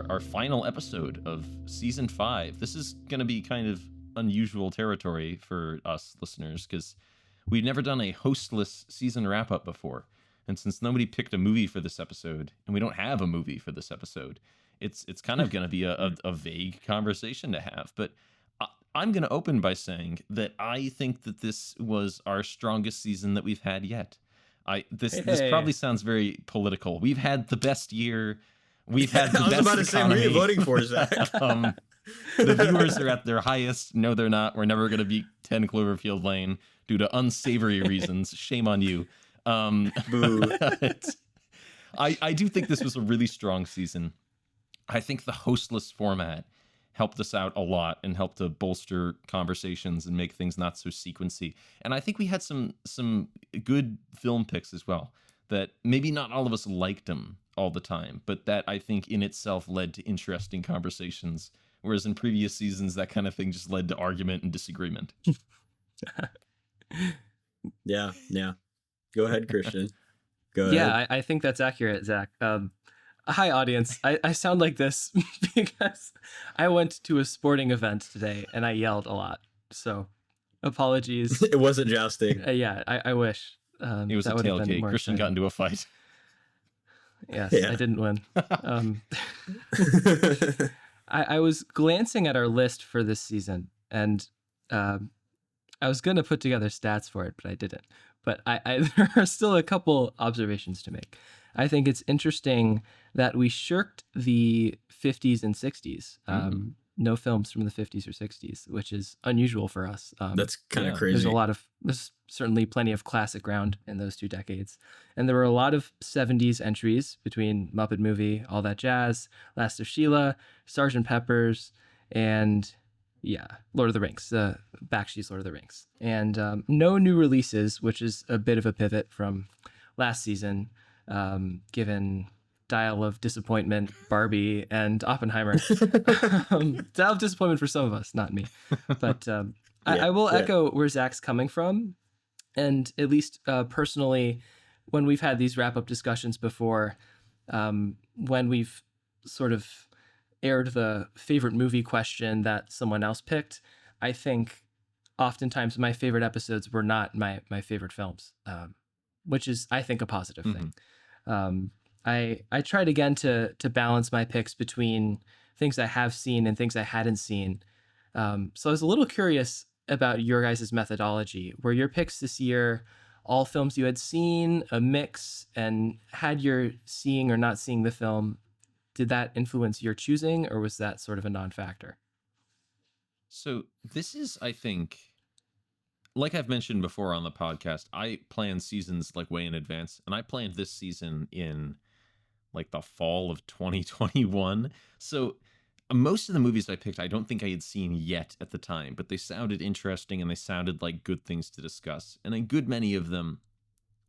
our final episode of season 5. This is going to be kind of unusual territory for us listeners because we've never done a hostless season wrap up before. And since nobody picked a movie for this episode, and we don't have a movie for this episode, it's kind of going to be a vague conversation to have. But I'm going to open by saying that I think that this was our strongest season that we've had yet. This probably sounds very political. We've had the best year. We've had the best economy. I was about to say, who are you voting for, Zach? The viewers are at their highest. No, they're not. We're never going to beat 10 Cloverfield Lane due to unsavory reasons. Shame on you. Boo. I do think this was a really strong season. I think the hostless format helped us out a lot and helped to bolster conversations and make things not so sequency. And I think we had some good film picks as well that maybe not all of us liked them all the time, but that I think in itself led to interesting conversations. Whereas in previous seasons, that kind of thing just led to argument and disagreement. Yeah. Go ahead, Christian. Go ahead. Yeah, I think that's accurate, Zach. Hi, audience. I sound like this because I went to a sporting event today and I yelled a lot. So apologies. It wasn't jousting. Yeah, I wish. It was a tailgate. Christian got into a fight. Yes, yeah. I didn't win. I was glancing at our list for this season, and I was going to put together stats for it, but I didn't. But there are still a couple observations to make. I think it's interesting that we shirked the 50s and 60s. No films from the 50s or 60s, which is unusual for us. That's kind of crazy. There's certainly plenty of classic ground in those two decades. And there were a lot of 70s entries between Muppet Movie, All That Jazz, Last of Sheila, Sgt. Pepper's, and Lord of the Rings, Bakshi's Lord of the Rings. And no new releases, which is a bit of a pivot from last season, given Dial of Disappointment, Barbie, and Oppenheimer. Dial of Disappointment for some of us, not me. But I will echo where Zach's coming from. And at least personally, when we've had these wrap-up discussions before, when we've sort of aired the favorite movie question that someone else picked, I think oftentimes my favorite episodes were not my favorite films, which is, I think, a positive thing. I tried again to balance my picks between things I have seen and things I hadn't seen. So I was a little curious about your guys' methodology. Were your picks this year all films you had seen, a mix, and had your seeing or not seeing the film, did that influence your choosing, or was that sort of a non-factor? So this is, I think, like I've mentioned before on the podcast, I plan seasons like way in advance, and I planned this season in like the fall of 2021. So most of the movies I picked, I don't think I had seen yet at the time, but they sounded interesting and they sounded like good things to discuss. And a good many of them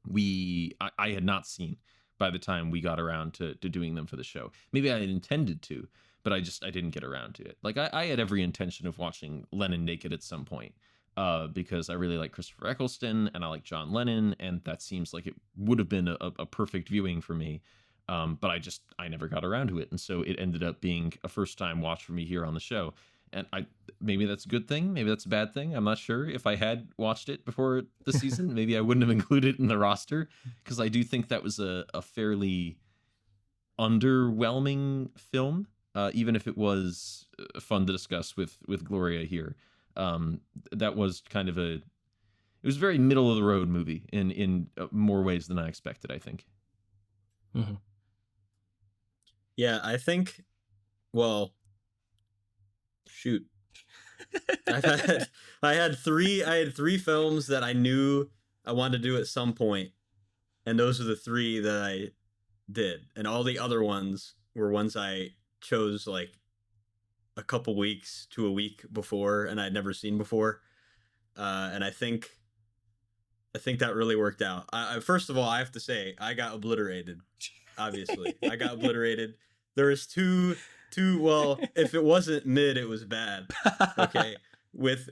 I had not seen by the time we got around to doing them for the show. Maybe I had intended to, but I didn't get around to it. Like I had every intention of watching Lennon Naked at some point. Because I really like Christopher Eccleston and I like John Lennon, and that seems like it would have been a perfect viewing for me. But I never got around to it. And so it ended up being a first time watch for me here on the show. And maybe that's a good thing. Maybe that's a bad thing. I'm not sure. If I had watched it before the season, maybe I wouldn't have included it in the roster, because I do think that was a fairly underwhelming film, even if it was fun to discuss with Gloria here. That was kind of it was a very middle of the road movie in more ways than I expected, I think. Mm-hmm. Yeah, I think, well, shoot. I had three films that I knew I wanted to do at some point, and those are the three that I did. And all the other ones were ones I chose like a couple weeks to a week before, and I'd never seen before. And I think that really worked out. First of all, I have to say, I got obliterated. Obviously, I got obliterated. There was two. Well, if it wasn't mid, it was bad. Okay, with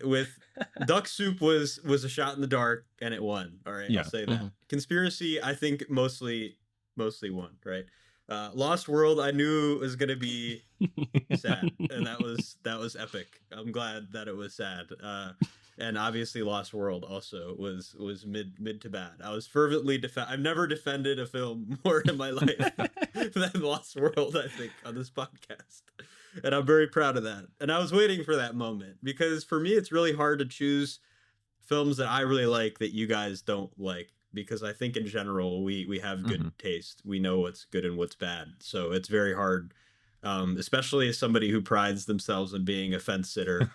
Duck Soup was a shot in the dark, and it won. All right, yeah. I'll say that. Mm-hmm. Conspiracy, I think mostly won. Right. Lost World, I knew was gonna be sad, and that was epic. I'm glad that it was sad. And obviously, Lost World also was mid to bad. I was fervently I've never defended a film more in my life than Lost World, I think, on this podcast, and I'm very proud of that. And I was waiting for that moment because for me, it's really hard to choose films that I really like that you guys don't like, because I think in general we have good taste. We know what's good and what's bad, so it's very hard. Especially as somebody who prides themselves on being a fence sitter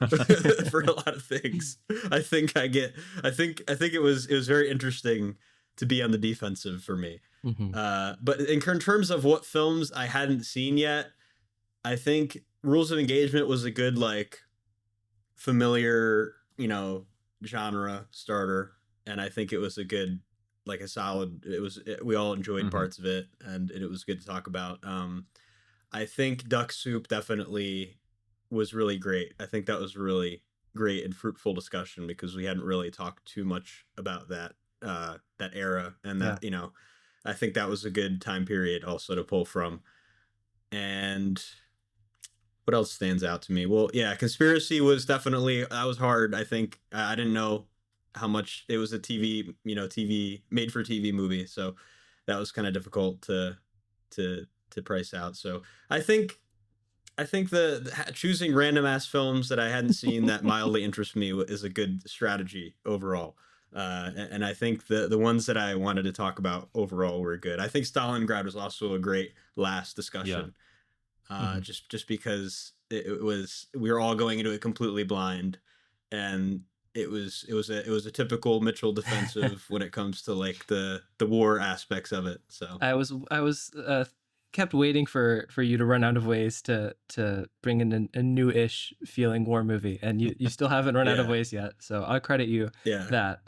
for a lot of things. I think it was very interesting to be on the defensive for me. But in terms of what films I hadn't seen yet, I think Rules of Engagement was a good, like, familiar, genre starter, and I think it was a good, like, a solid. We all enjoyed parts of it, and it was good to talk about. I think Duck Soup definitely was really great. I think that was really great and fruitful discussion because we hadn't really talked too much about that era, and that I think that was a good time period also to pull from. And what else stands out to me? Well, yeah, Conspiracy was definitely, that was hard. I think I didn't know how much it was a TV made for TV movie, so that was kind of difficult to price out. So I think the choosing random ass films that I hadn't seen that mildly interest me is a good strategy overall. And I think the ones that I wanted to talk about overall were good. I think Stalingrad was also a great last discussion. Just because it was, we were all going into it completely blind, and it was a typical Mitchell defensive when it comes to, like, the war aspects of it. So I was kept waiting for you to run out of ways to bring in a new-ish feeling war movie, and you still haven't run out of ways yet, so I'll credit you that.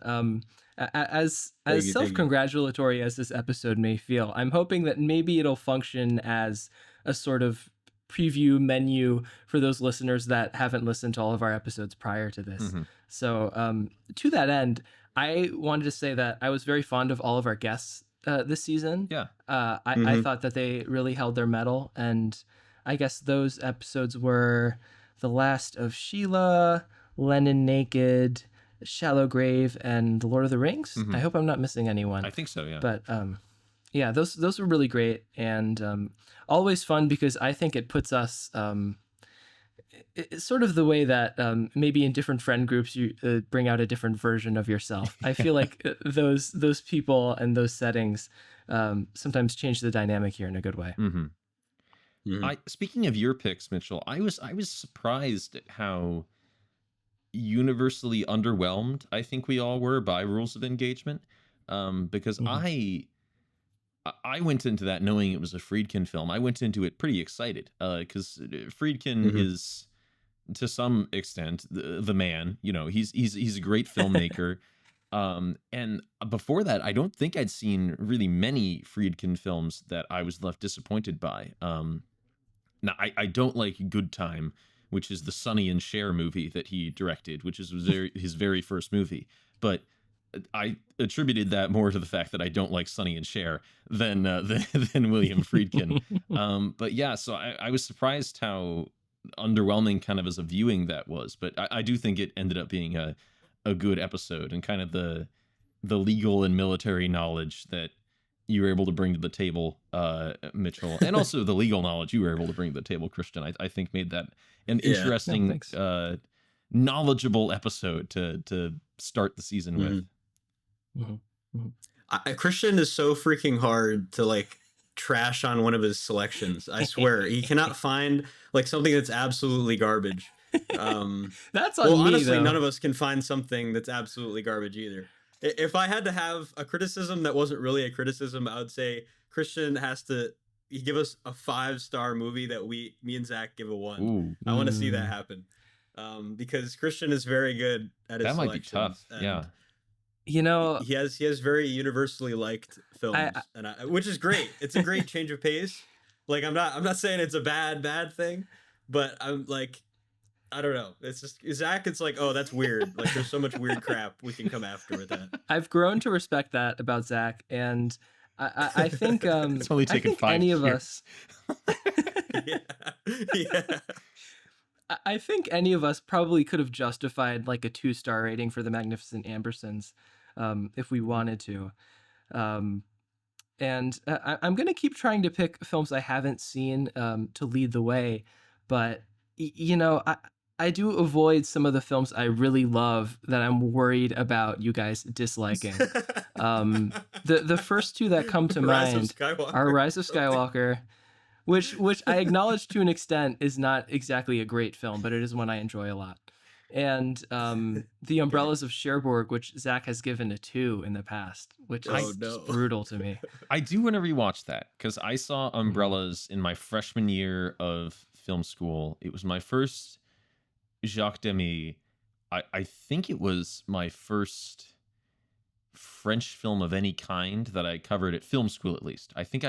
As self-congratulatory as this episode may feel, I'm hoping that maybe it'll function as a sort of preview menu for those listeners that haven't listened to all of our episodes prior to this. So to that end, I wanted to say that I was very fond of all of our guests this season. I thought that they really held their mettle, and I guess those episodes were The Last of Sheila, Lennon Naked, Shallow Grave, and The Lord of the Rings. I hope I'm not missing anyone. I think so, yeah. But yeah, those were really great, and always fun because I think it puts us it's sort of the way that maybe in different friend groups you bring out a different version of yourself. I feel like those people and those settings sometimes change the dynamic here in a good way. Speaking of your picks, Mitchell, I was surprised at how universally underwhelmed I think we all were by Rules of Engagement, because I went into that knowing it was a Friedkin film. I went into it pretty excited because Friedkin is, to some extent, the man. He's a great filmmaker. And before that, I don't think I'd seen really many Friedkin films that I was left disappointed by. Now, I don't like Good Time, which is the Sonny and Cher movie that he directed, which is his very first movie. But I attributed that more to the fact that I don't like Sonny and Cher than William Friedkin. But yeah, so I was surprised how underwhelming kind of as a viewing that was. But I do think it ended up being a good episode, and kind of the legal and military knowledge that you were able to bring to the table, Mitchell, and also the legal knowledge you were able to bring to the table, Christian, I think made that an interesting, knowledgeable episode to start the season with. Christian is so freaking hard to, like, trash on one of his selections. I swear he cannot find, like, something that's absolutely garbage. That's on me, honestly, though. none of us can find something that's absolutely garbage either. If I had to have a criticism that wasn't really a criticism, I would say Christian has to give us a 5-star movie that me and Zach give a 1. Ooh. I want to see that happen, because Christian is very good at his That might be tough. Yeah. He has very universally liked films, which is great. It's a great change of pace. Like, I'm not saying it's a bad thing, but I'm like, I don't know. It's just Zach. It's like, oh, that's weird. Like, there's so much weird crap we can come after with that. I've grown to respect that about Zach, and I think It's only I taken think 5 any of years. us Yeah. Yeah. I think any of us probably could have justified like a 2-star rating for the Magnificent Ambersons, if we wanted to. Um, and I'm going to keep trying to pick films I haven't seen to lead the way, but I do avoid some of the films I really love that I'm worried about you guys disliking. The first two that come to Rise of mind Skywalker. are Rise of Skywalker, which I acknowledge to an extent is not exactly a great film, but it is one I enjoy a lot. And The Umbrellas of Cherbourg, which Zach has given a 2 in the past, which is just brutal to me. I do want to rewatch that because I saw Umbrellas in my freshman year of film school. It was my first Jacques Demy. I think it was my first French film of any kind that I covered at film school, at least. I think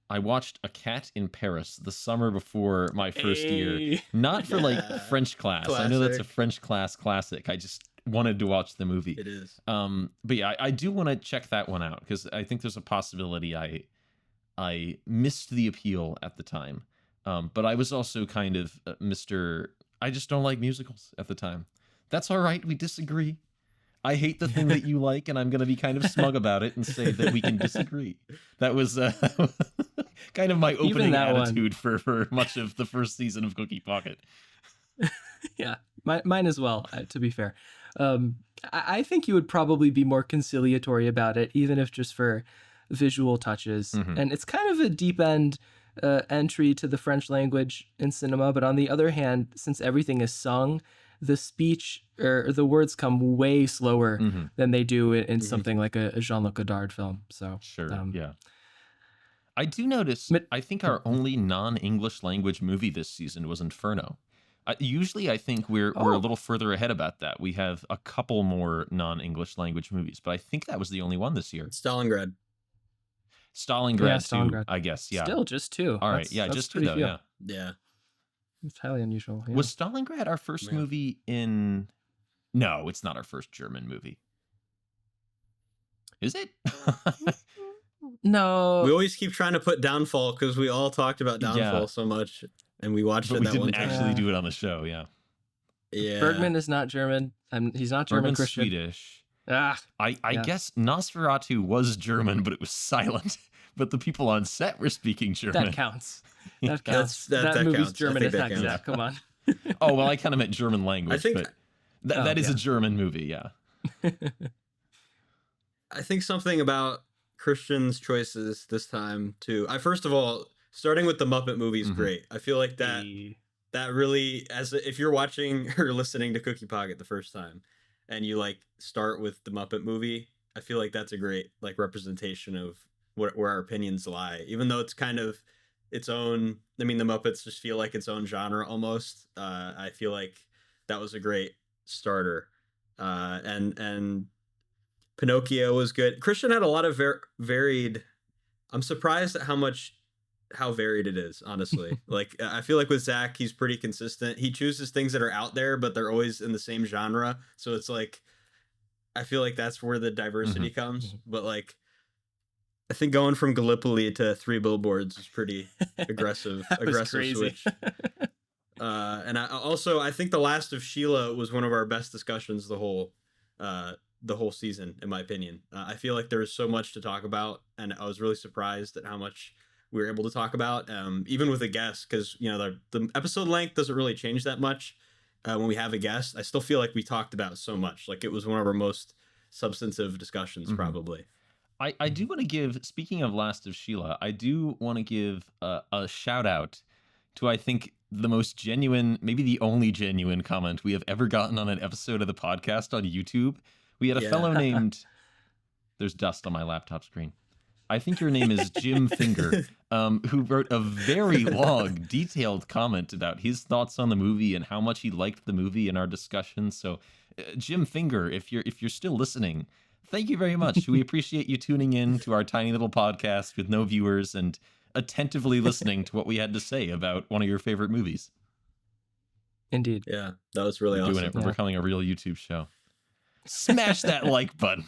I watched A Cat in Paris the summer before my first year. Not for like French class. Classic. I know that's a French class classic. I just wanted to watch the movie. It is. But yeah, I do want to check that one out because I think there's a possibility I missed the appeal at the time. But I was also kind of Mr. I just don't like musicals at the time. That's all right. We disagree. I hate the thing that you like, and I'm going to be kind of smug about it and say that we can disagree. That was kind of my opening attitude for much of the first season of Cookie Pocket. Yeah, mine as well, to be fair. I think you would probably be more conciliatory about it, even if just for visual touches. Mhm. And it's kind of a deep end entry to the French language in cinema. But on the other hand, since everything is sung, the speech or the words come way slower Mhm. than they do in something like a Jean-Luc Godard film. So Sure, yeah. I do notice, I think our only non-English language movie this season was Inferno. Usually I think we're a little further ahead about that. We have a couple more non-English language movies, but I think that was the only one this year. Stalingrad. Stalingrad, Stalingrad. 2, I guess, yeah. Still just 2. All right, yeah, That's just 2 pretty though, few. yeah. Yeah. It's highly unusual. Yeah. Was Stalingrad our first Yeah. movie in... No, it's not our first German movie. Is it? No. We always keep trying to put Downfall because we all talked about Downfall Yeah. so much, and we watched But it we that one didn't time. actually do it on the show, yeah. Yeah. Bergman is not German. He's not German, Bergman's Christian. Swedish. Ah, I Yeah. guess Nosferatu was German, but it was silent. But the people on set were speaking German. that counts. That counts. that That movie's counts. I German think as that heck, counts. Zach. Come on. Oh, well, I kind of meant German language, I think- but that is yeah. a German movie, yeah. I think something about Christian's choices this time too. First of all, starting with the Muppet movie is Mhm. great. I feel like that really, if you're watching or listening to Cookie Pocket the first time, and you like start with the Muppet movie, I feel like that's a great like representation of where our opinions lie. Even though it's kind of its own. I mean, the Muppets just feel like its own genre almost. I feel like that was a great starter, and Pinocchio was good. Christian had a lot of varied. I'm surprised at how varied it is, honestly. Like, I feel like with Zach, he's pretty consistent. He chooses things that are out there, but they're always in the same genre. So it's like, I feel like that's where the diversity comes. But like, I think going from Gallipoli to 3 Billboards is pretty aggressive. That was aggressive crazy. switch. And I think The Last of Sheila was one of our best discussions the whole season, in my opinion. I feel like there was so much to talk about, and I was really surprised at how much we were able to talk about, even with a guest, because the episode length doesn't really change that much when we have a guest. I still feel like we talked about so much. Like, it was one of our most substantive discussions, probably. I do want to give, speaking of Last of Sheila, I do want to give a shout out to, I think, the most genuine, maybe the only genuine comment we have ever gotten on an episode of the podcast on YouTube. We had a fellow named, there's dust on my laptop screen. I think your name is Jim Finger, who wrote a very long, detailed comment about his thoughts on the movie and how much he liked the movie in our discussion. So, Jim Finger, if you're still listening, thank you very much. We appreciate you tuning in to our tiny little podcast with no viewers and attentively listening to what we had to say about one of your favorite movies. Indeed. Yeah, that was really awesome. Doing it. We're becoming a real YouTube show. Smash that like button.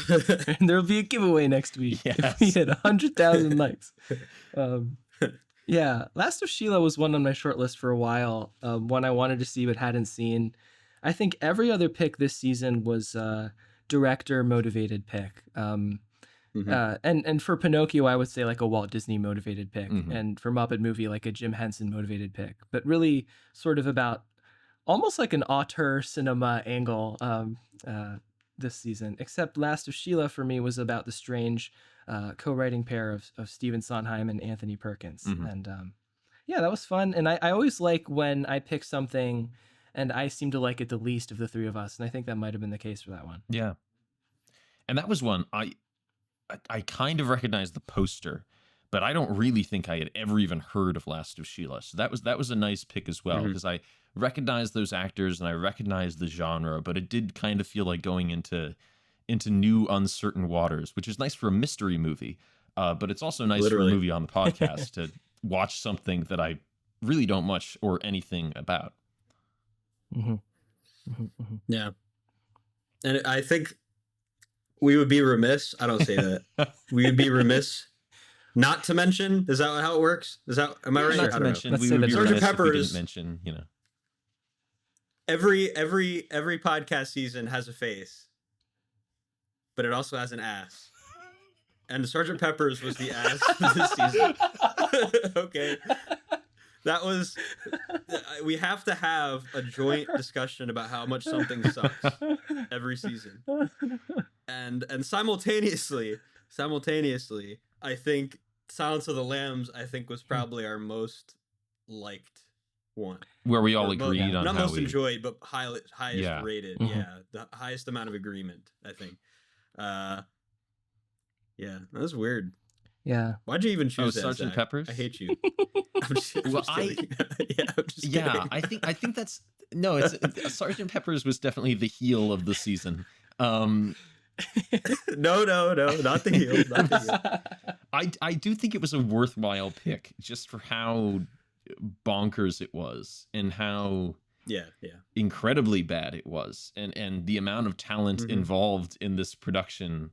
And there'll be a giveaway next week if we hit 100,000 likes. Yeah, Last of Sheila was one on my short list for a while. One I wanted to see but hadn't seen. I think every other pick this season was director motivated pick. And for Pinocchio, I would say like a Walt Disney motivated pick, and for Muppet Movie, like a Jim Henson motivated pick. But really, sort of about almost like an auteur cinema angle this season. Except Last of Sheila for me was about the strange co-writing pair of Stephen Sondheim and Anthony Perkins, and yeah, that was fun. And I always like when I pick something and I seem to like it the least of the three of us, and I think that might have been the case for that one. Yeah, and that was one I kind of recognized the poster, but I don't really think I had ever even heard of Last of Sheila. So that was a nice pick as well, because I recognized those actors and I recognized the genre, but it did kind of feel like going into new uncertain waters, which is nice for a mystery movie. But it's also nice for a movie on the podcast to watch something that I really don't much or anything about. Yeah. And I think we would be remiss. I don't say that. We would be remiss not to mention. Is that how it works? Am I right? Not to mention, we would be remiss if we didn't mention, Every podcast season has a face, but it also has an ass. And Sgt. Pepper's was the ass this season. Okay. That was, we have to have a joint discussion about how much something sucks every season. And simultaneously, I think Silence of the Lambs, was probably our most liked one. Where we all agreed on not how most enjoyed, but highest rated. Mm-hmm. Yeah, the highest amount of agreement, I think. Yeah, that was weird. Yeah. Why'd you even choose that, Sgt. Zach? Peppers? I hate you. I'm just kidding. I think that's it's Sgt. Pepper's was definitely the heel of the season. No, not the heel. Not the heel. I do think it was a worthwhile pick just for how bonkers it was and how incredibly bad it was, and the amount of talent involved in this production,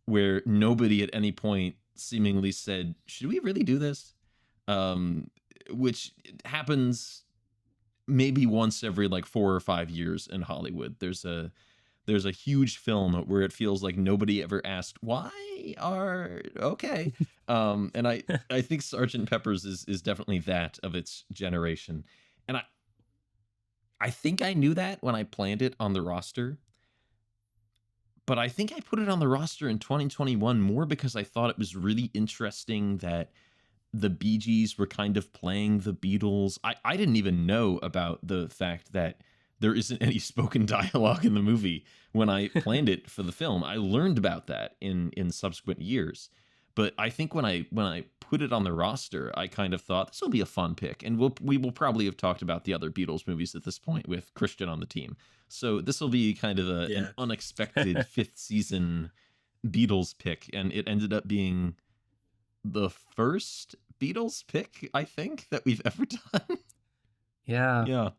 where nobody at any point seemingly said, should we really do this? Which happens maybe once every like 4 or 5 years in Hollywood. There's a huge film where it feels like nobody ever asked, why are okay. And I think Sgt. Pepper's is definitely that of its generation. And I think I knew that when I planned it on the roster, but I think I put it on the roster in 2021 more because I thought it was really interesting that the Bee Gees were kind of playing the Beatles. I didn't even know about the fact that there isn't any spoken dialogue in the movie when I planned it for the film. I learned about that in subsequent years. But I think when I put it on the roster, I kind of thought this will be a fun pick. And we will probably have talked about the other Beatles movies at this point with Christian on the team. So this will be kind of an unexpected fifth season Beatles pick. And it ended up being the first Beatles pick, I think, that we've ever done. Yeah.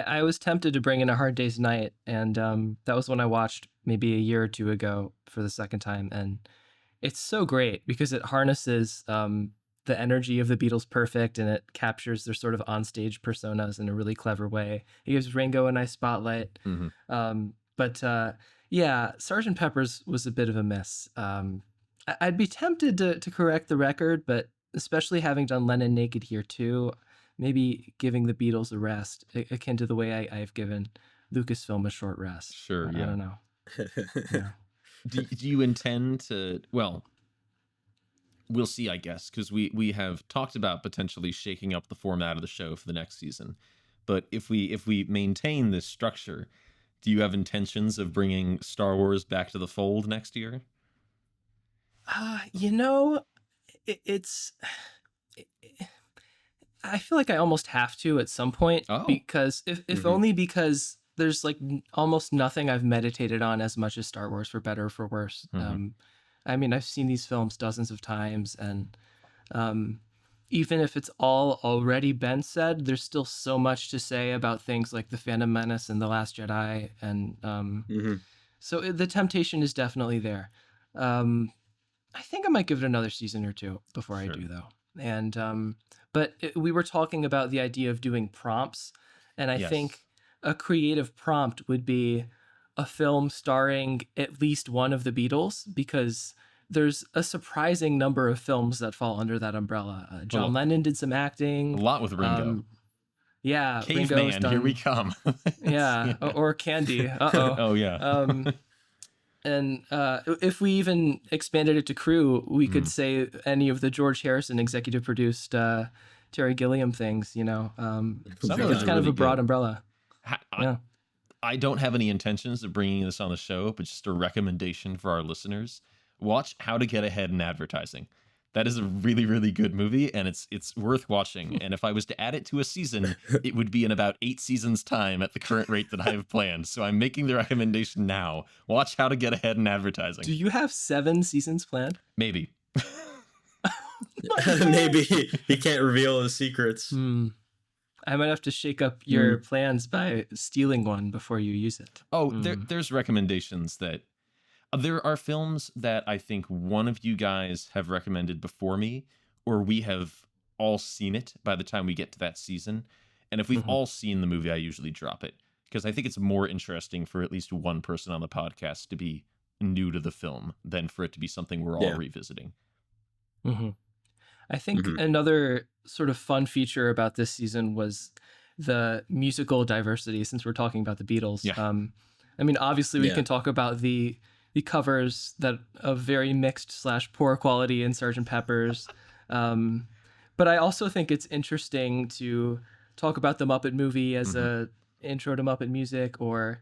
I was tempted to bring in A Hard Day's Night, and that was when I watched maybe a year or two ago for the second time, and it's so great because it harnesses the energy of the Beatles perfect, and it captures their sort of onstage personas in a really clever way. It gives Ringo a nice spotlight. But Sgt. Pepper's was a bit of a miss. I'd be tempted to correct the record, but especially having done Lennon Naked here too, maybe giving the Beatles a rest, akin to the way I've given Lucasfilm a short rest. Sure, I don't know. Yeah. Do you intend to? Well, we'll see, I guess, because we have talked about potentially shaking up the format of the show for the next season. But if we maintain this structure, do you have intentions of bringing Star Wars back to the fold next year? I feel like I almost have to at some point, because if only because there's like almost nothing I've meditated on as much as Star Wars, for better or for worse. I mean, I've seen these films dozens of times, and even if it's all already been said, there's still so much to say about things like The Phantom Menace and The Last Jedi, and So the temptation is definitely there. I think I might give it another season or two before I Sure. do, though. And but we were talking about the idea of doing prompts, and I Yes. think a creative prompt would be a film starring at least one of the Beatles, because there's a surprising number of films that fall under that umbrella. John Well, Lennon did some a acting. lot with Ringo. Yeah, Ringo's Caveman, here we done. come. Yeah, or Candy. Uh-oh. Oh, yeah. And if we even expanded it to crew, we could say any of the George Harrison executive produced Terry Gilliam things, Some of it's those kind are of really a broad good. umbrella. Yeah. I don't have any intentions of bringing this on the show, but just a recommendation for our listeners. Watch How to Get Ahead in Advertising. That is a really, really good movie, and it's worth watching. And if I was to add it to a season, it would be in about 8 seasons' time at the current rate that I have planned. So I'm making the recommendation now. Watch How to Get Ahead in Advertising. Do you have 7 seasons planned? Maybe. Maybe he can't reveal his secrets. I might have to shake up your plans by stealing one before you use it. Oh, there's recommendations that there are films that I think one of you guys have recommended before me, or we have all seen it by the time we get to that season. And if we've all seen the movie, I usually drop it because I think it's more interesting for at least one person on the podcast to be new to the film than for it to be something we're all revisiting. I think another sort of fun feature about this season was the musical diversity, since we're talking about the Beatles. Yeah. I mean, obviously we can talk about the covers that of very mixed / poor quality in Sgt. Pepper's. But I also think it's interesting to talk about the Muppet movie as a intro to Muppet music, or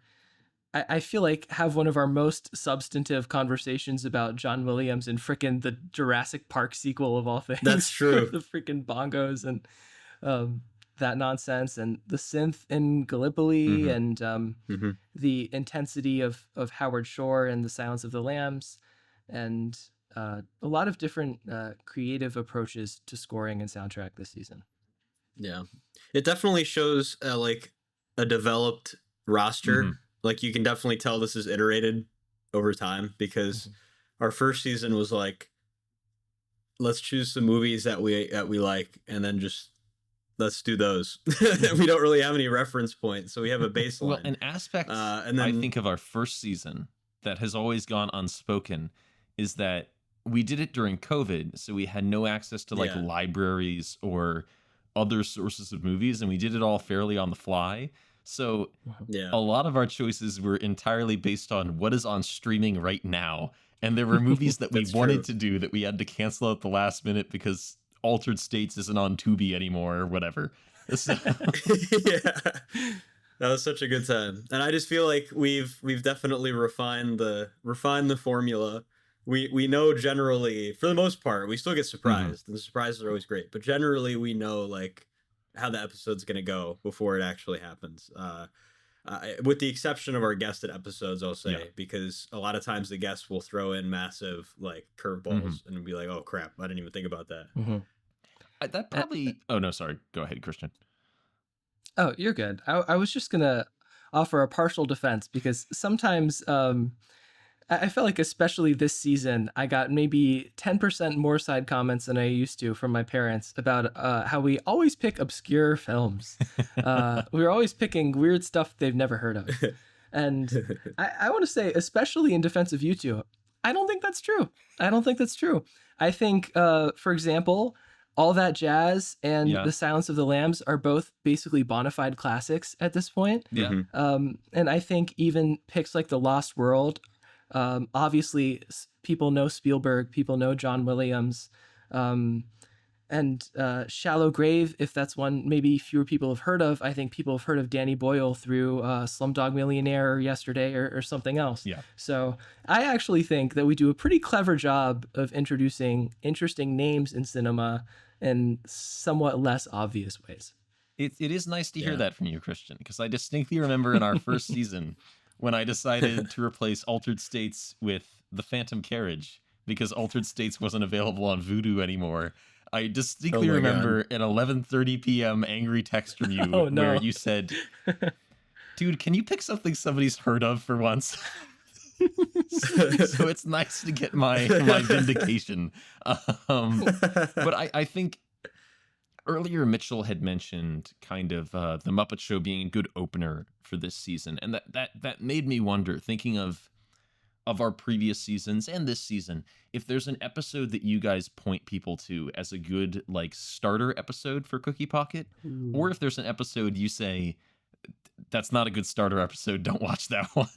I feel like have one of our most substantive conversations about John Williams and frickin' the Jurassic Park sequel of all things. That's true. The frickin' bongos and that nonsense, and the synth in Gallipoli, and the intensity of Howard Shore and the Silence of the Lambs, and a lot of different creative approaches to scoring and soundtrack this season. Yeah, it definitely shows like a developed roster. Like you can definitely tell this is iterated over time, because our first season was like, let's choose some movies that we like, and then just let's do those. We don't really have any reference points, so we have a baseline. Well, an aspect and then, I think of our first season that has always gone unspoken is that we did it during COVID, so we had no access to like libraries or other sources of movies, and we did it all fairly on the fly. So a lot of our choices were entirely based on what is on streaming right now. And there were movies that we wanted to do that we had to cancel at the last minute because Altered States isn't on Tubi anymore or whatever. So... that was such a good time. And I just feel like we've definitely refined the formula. We know generally, for the most part, we still get surprised. And the surprises are always great. But generally we know like how the episode's going to go before it actually happens. With the exception of our guested episodes, I'll say, because a lot of times the guests will throw in massive like curveballs and be like, oh crap, I didn't even think about that. That probably, oh no, sorry. Go ahead, Christian. Oh, you're good. I was just going to offer a partial defense, because sometimes I felt like, especially this season, I got maybe 10% more side comments than I used to from my parents about how we always pick obscure films. We're always picking weird stuff they've never heard of. And I want to say, especially in defense of you two, I don't think that's true. I think, for example, All That Jazz and The Silence of the Lambs are both basically bona fide classics at this point. And I think even picks like The Lost World, obviously people know Spielberg, people know John Williams, and Shallow Grave, if that's one maybe fewer people have heard of. I think people have heard of Danny Boyle through Slumdog Millionaire or Yesterday or something else. So I actually think that we do a pretty clever job of introducing interesting names in cinema in somewhat less obvious ways. It is nice to hear that from you, Christian, because I distinctly remember in our first season when I decided to replace Altered States with The Phantom Carriage because Altered States wasn't available on Vudu anymore. I distinctly remember an 11:30 p.m. angry text from you where you said, dude, can you pick something somebody's heard of for once? So it's nice to get my vindication. But I think earlier Mitchell had mentioned kind of the Muppet Show being a good opener for this season, and that made me wonder, thinking of our previous seasons and this season, if there's an episode that you guys point people to as a good like starter episode for Cookie Pocket, or if there's an episode you say that's not a good starter episode, don't watch that one.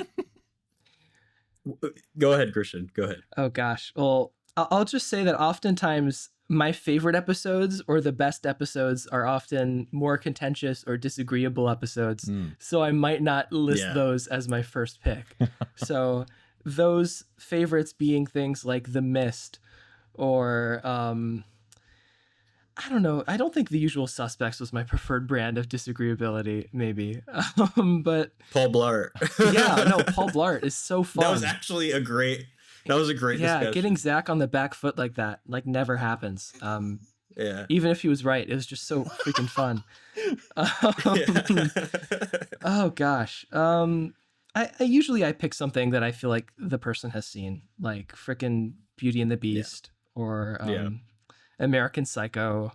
Go ahead, Christian. Go ahead. Oh gosh. Well, I'll just say that oftentimes my favorite episodes or the best episodes are often more contentious or disagreeable episodes. So I might not list those as my first pick. So those favorites being things like The Mist or I don't know. I don't think The Usual Suspects was my preferred brand of disagreeability, maybe. But Paul Blart. Yeah, no, Paul Blart is so fun. That was actually a great discussion. Getting Zach on the back foot like that, like, never happens. Even if he was right, it was just so freaking fun. Oh gosh. I usually pick something that I feel like the person has seen, like frickin' Beauty and the Beast or American Psycho.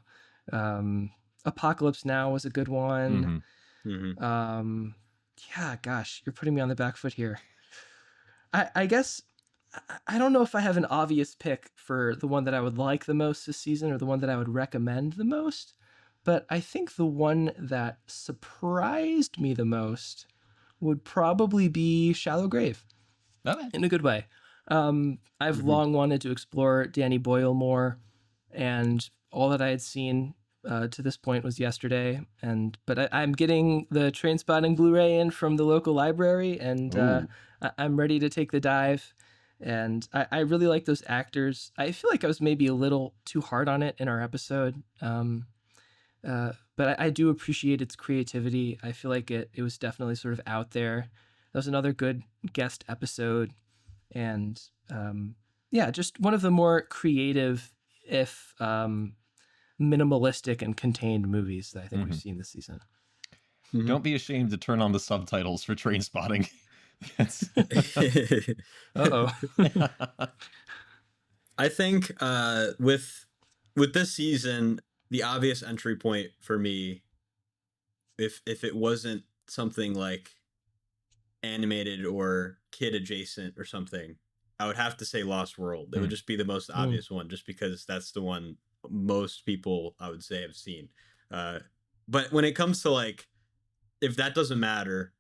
Apocalypse Now was a good one. Yeah, gosh, you're putting me on the back foot here. I guess I don't know if I have an obvious pick for the one that I would like the most this season or the one that I would recommend the most, but I think the one that surprised me the most would probably be Shallow Grave. Okay. In a good way. I've long wanted to explore Danny Boyle more, and all that I had seen to this point was yesterday. But I'm getting the Trainspotting Blu-ray in from the local library, and I'm ready to take the dive. And I really like those actors. I feel like I was maybe a little too hard on it in our episode. But I do appreciate its creativity. I feel like it was definitely sort of out there. That was another good guest episode. And just one of the more creative, if minimalistic and contained movies that I think we've seen this season. Don't be ashamed to turn on the subtitles for Trainspotting. I think with this season, the obvious entry point for me, if it wasn't something like animated or kid adjacent or something, I would have to say Lost World. It would just be the most obvious one, just because that's the one most people, I would say, have seen. But when it comes to, like, if that doesn't matter,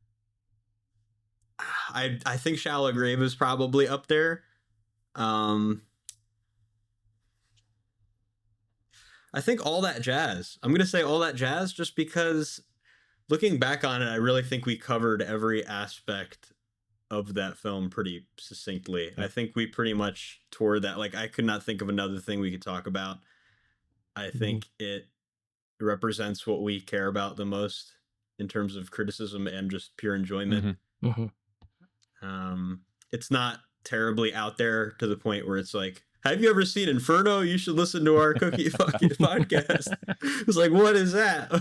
I think Shallow Grave is probably up there. I think All That Jazz. I'm going to say All That Jazz just because, looking back on it, I really think we covered every aspect of that film pretty succinctly. I think we pretty much toured that. Like, I could not think of another thing we could talk about. I think it represents what we care about the most in terms of criticism and just pure enjoyment. It's not terribly out there to the point where it's like, have you ever seen Inferno? You should listen to our Cookie Pocket podcast. It's like, what is that?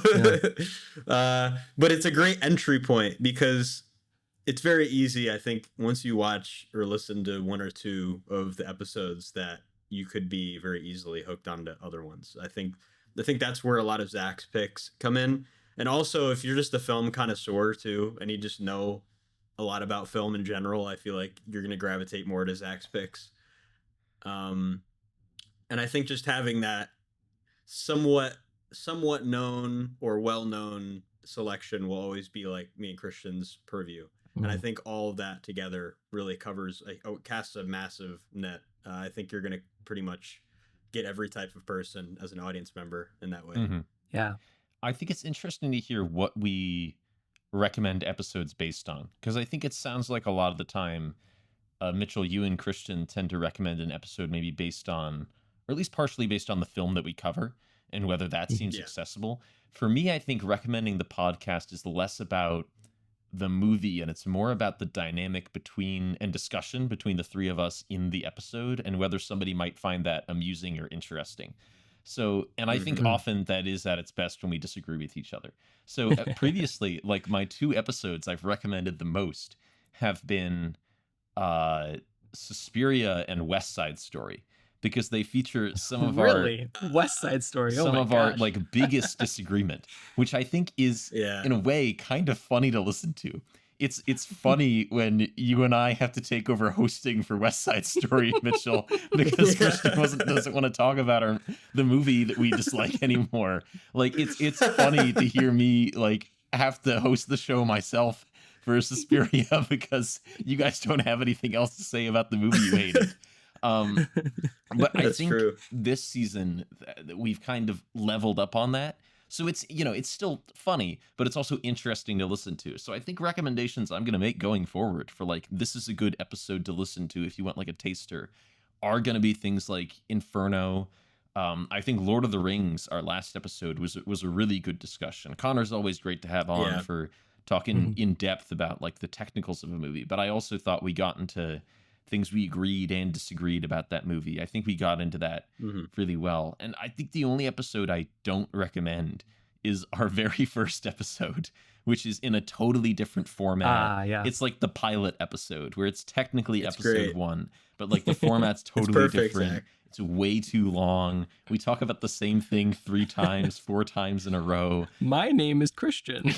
But it's a great entry point because it's very easy, I think, once you watch or listen to one or two of the episodes, that you could be very easily hooked onto other ones. I think that's where a lot of Zach's picks come in. And also, if you're just a film connoisseur too, and you just know a lot about film in general, I feel like you're going to gravitate more to Zach's picks. And I think just having that somewhat known or well-known selection will always be like me and Christian's purview. And I think all of that together really casts a massive net. I think you're going to pretty much get every type of person as an audience member in that way. Yeah. I think it's interesting to hear what we recommend episodes based on, because I think it sounds like a lot of the time, Mitchell, you and Christian tend to recommend an episode maybe based on, or at least partially based on, the film that we cover and whether that seems accessible. For me, I think recommending the podcast is less about the movie, and it's more about the dynamic between and discussion between the three of us in the episode and whether somebody might find that amusing or interesting. So, and I think often that is at its best when we disagree with each other. So previously, like, my two episodes I've recommended the most have been Suspiria and West Side Story, because they feature some of Really? West Side Story. Oh some my of our gosh. like biggest disagreement, which I think is Yeah. in a way kind of funny to listen to. It's funny when you and I have to take over hosting for West Side Story, Mitchell, because Christian doesn't want to talk about the movie that we dislike anymore. Like it's funny to hear me like have to host the show myself for Suspiria because you guys don't have anything else to say about the movie you hated. But I That's think true. this season we've kind of leveled up on that. So it's, it's still funny, but it's also interesting to listen to. So I think recommendations I'm going to make going forward for like, this is a good episode to listen to if you want like a taster, are going to be things like Inferno. I think Lord of the Rings, our last episode, was a really good discussion. Connor's always great to have on for talking in depth about like the technicals of a movie. But I also thought we got into things we agreed and disagreed about that movie. I think we got into that really well. And I think the only episode I don't recommend is our very first episode, which is in a totally different format. Yeah. It's like the pilot episode where it's technically episode great. 1, but like the format's totally perfect, different. Zach. It's way too long. We talk about the same thing 3 times, 4 times in a row. My name is Christian.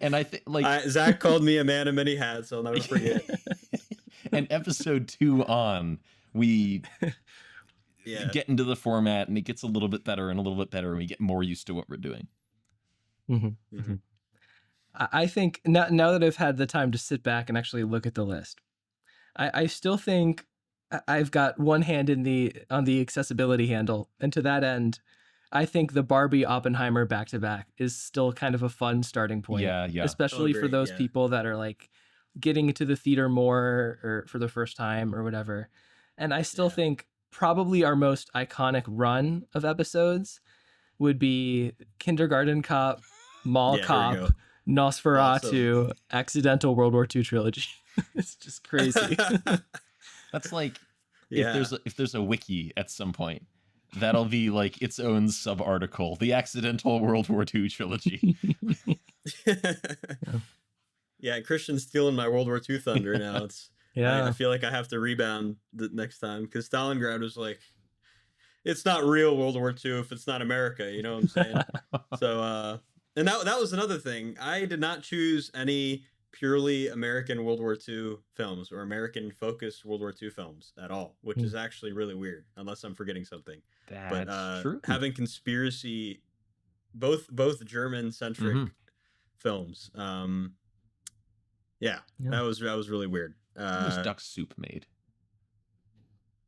And I think like Zach called me a man of many hats. I'll never forget. And episode 2 on, we get into the format and it gets a little bit better and a little bit better, and we get more used to what we're doing. I think now that I've had the time to sit back and actually look at the list, I still think I've got one hand on the accessibility handle, and to that end, I think the Barbie Oppenheimer back-to-back is still kind of a fun starting point. Yeah. Especially for those people that are like getting into the theater more or for the first time or whatever. And I still think probably our most iconic run of episodes would be Kindergarten Cop, Mall Cop, Nosferatu, Accidental World War II trilogy. It's just crazy. That's like if there's a wiki at some point, that'll be like its own sub-article, the Accidental World War II trilogy. Yeah, Christian's stealing my World War II thunder now. I feel like I have to rebound the next time, because Stalingrad was like, it's not real World War II if it's not America, you know what I'm saying? So, and that was another thing. I did not choose any purely American World War II films or American-focused World War II films at all, which is actually really weird, unless I'm forgetting something. That's true. Having conspiracy, both German-centric films, that was really weird. When was Duck Soup made?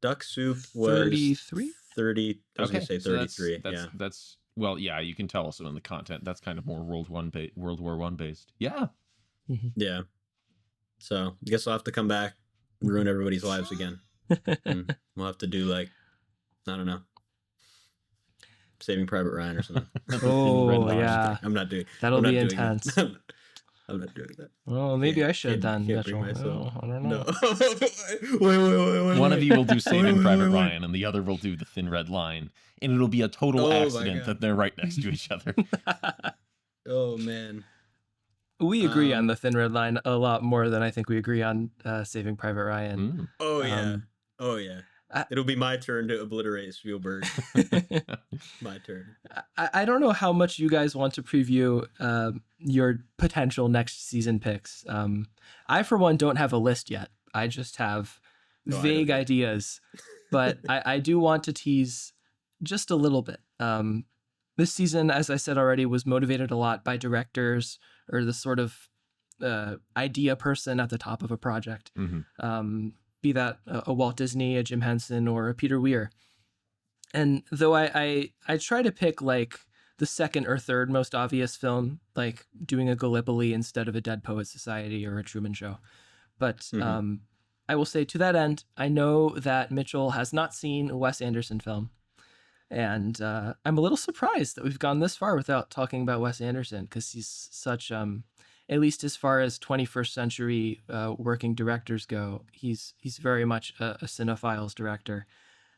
Duck Soup was 33? 30. I was gonna say 33. So that's well, yeah. You can tell also in the content that's kind of more World War I based. Yeah. Yeah. So I guess I'll have to come back and ruin everybody's lives again. And we'll have to do like, I don't know, Saving Private Ryan or something. Oh yeah, I'm not doing. That'll I'm be not intense. I'm not doing that. Well, maybe I should then. Can't bring myself. I don't know. No. Wait. One of you will do Saving Private Ryan, and the other will do The Thin Red Line, and it'll be a total accident that they're right next to each other. Oh man. We agree on The Thin Red Line a lot more than I think we agree on Saving Private Ryan. Oh yeah. It'll be my turn to obliterate Spielberg. My turn. I don't know how much you guys want to preview your potential next season picks. I, for one, don't have a list yet. I just have vague ideas. But I do want to tease just a little bit. This season, as I said already, was motivated a lot by directors or the sort of idea person at the top of a project. Be that a Walt Disney, a Jim Henson, or a Peter Weir. And though I try to pick like the second or third most obvious film, like doing a Gallipoli instead of a Dead Poets Society or a Truman Show. But I will say to that end, I know that Mitchell has not seen a Wes Anderson film. And I'm a little surprised that we've gone this far without talking about Wes Anderson, because he's such... at least as far as 21st century working directors go, he's very much a cinephile's director.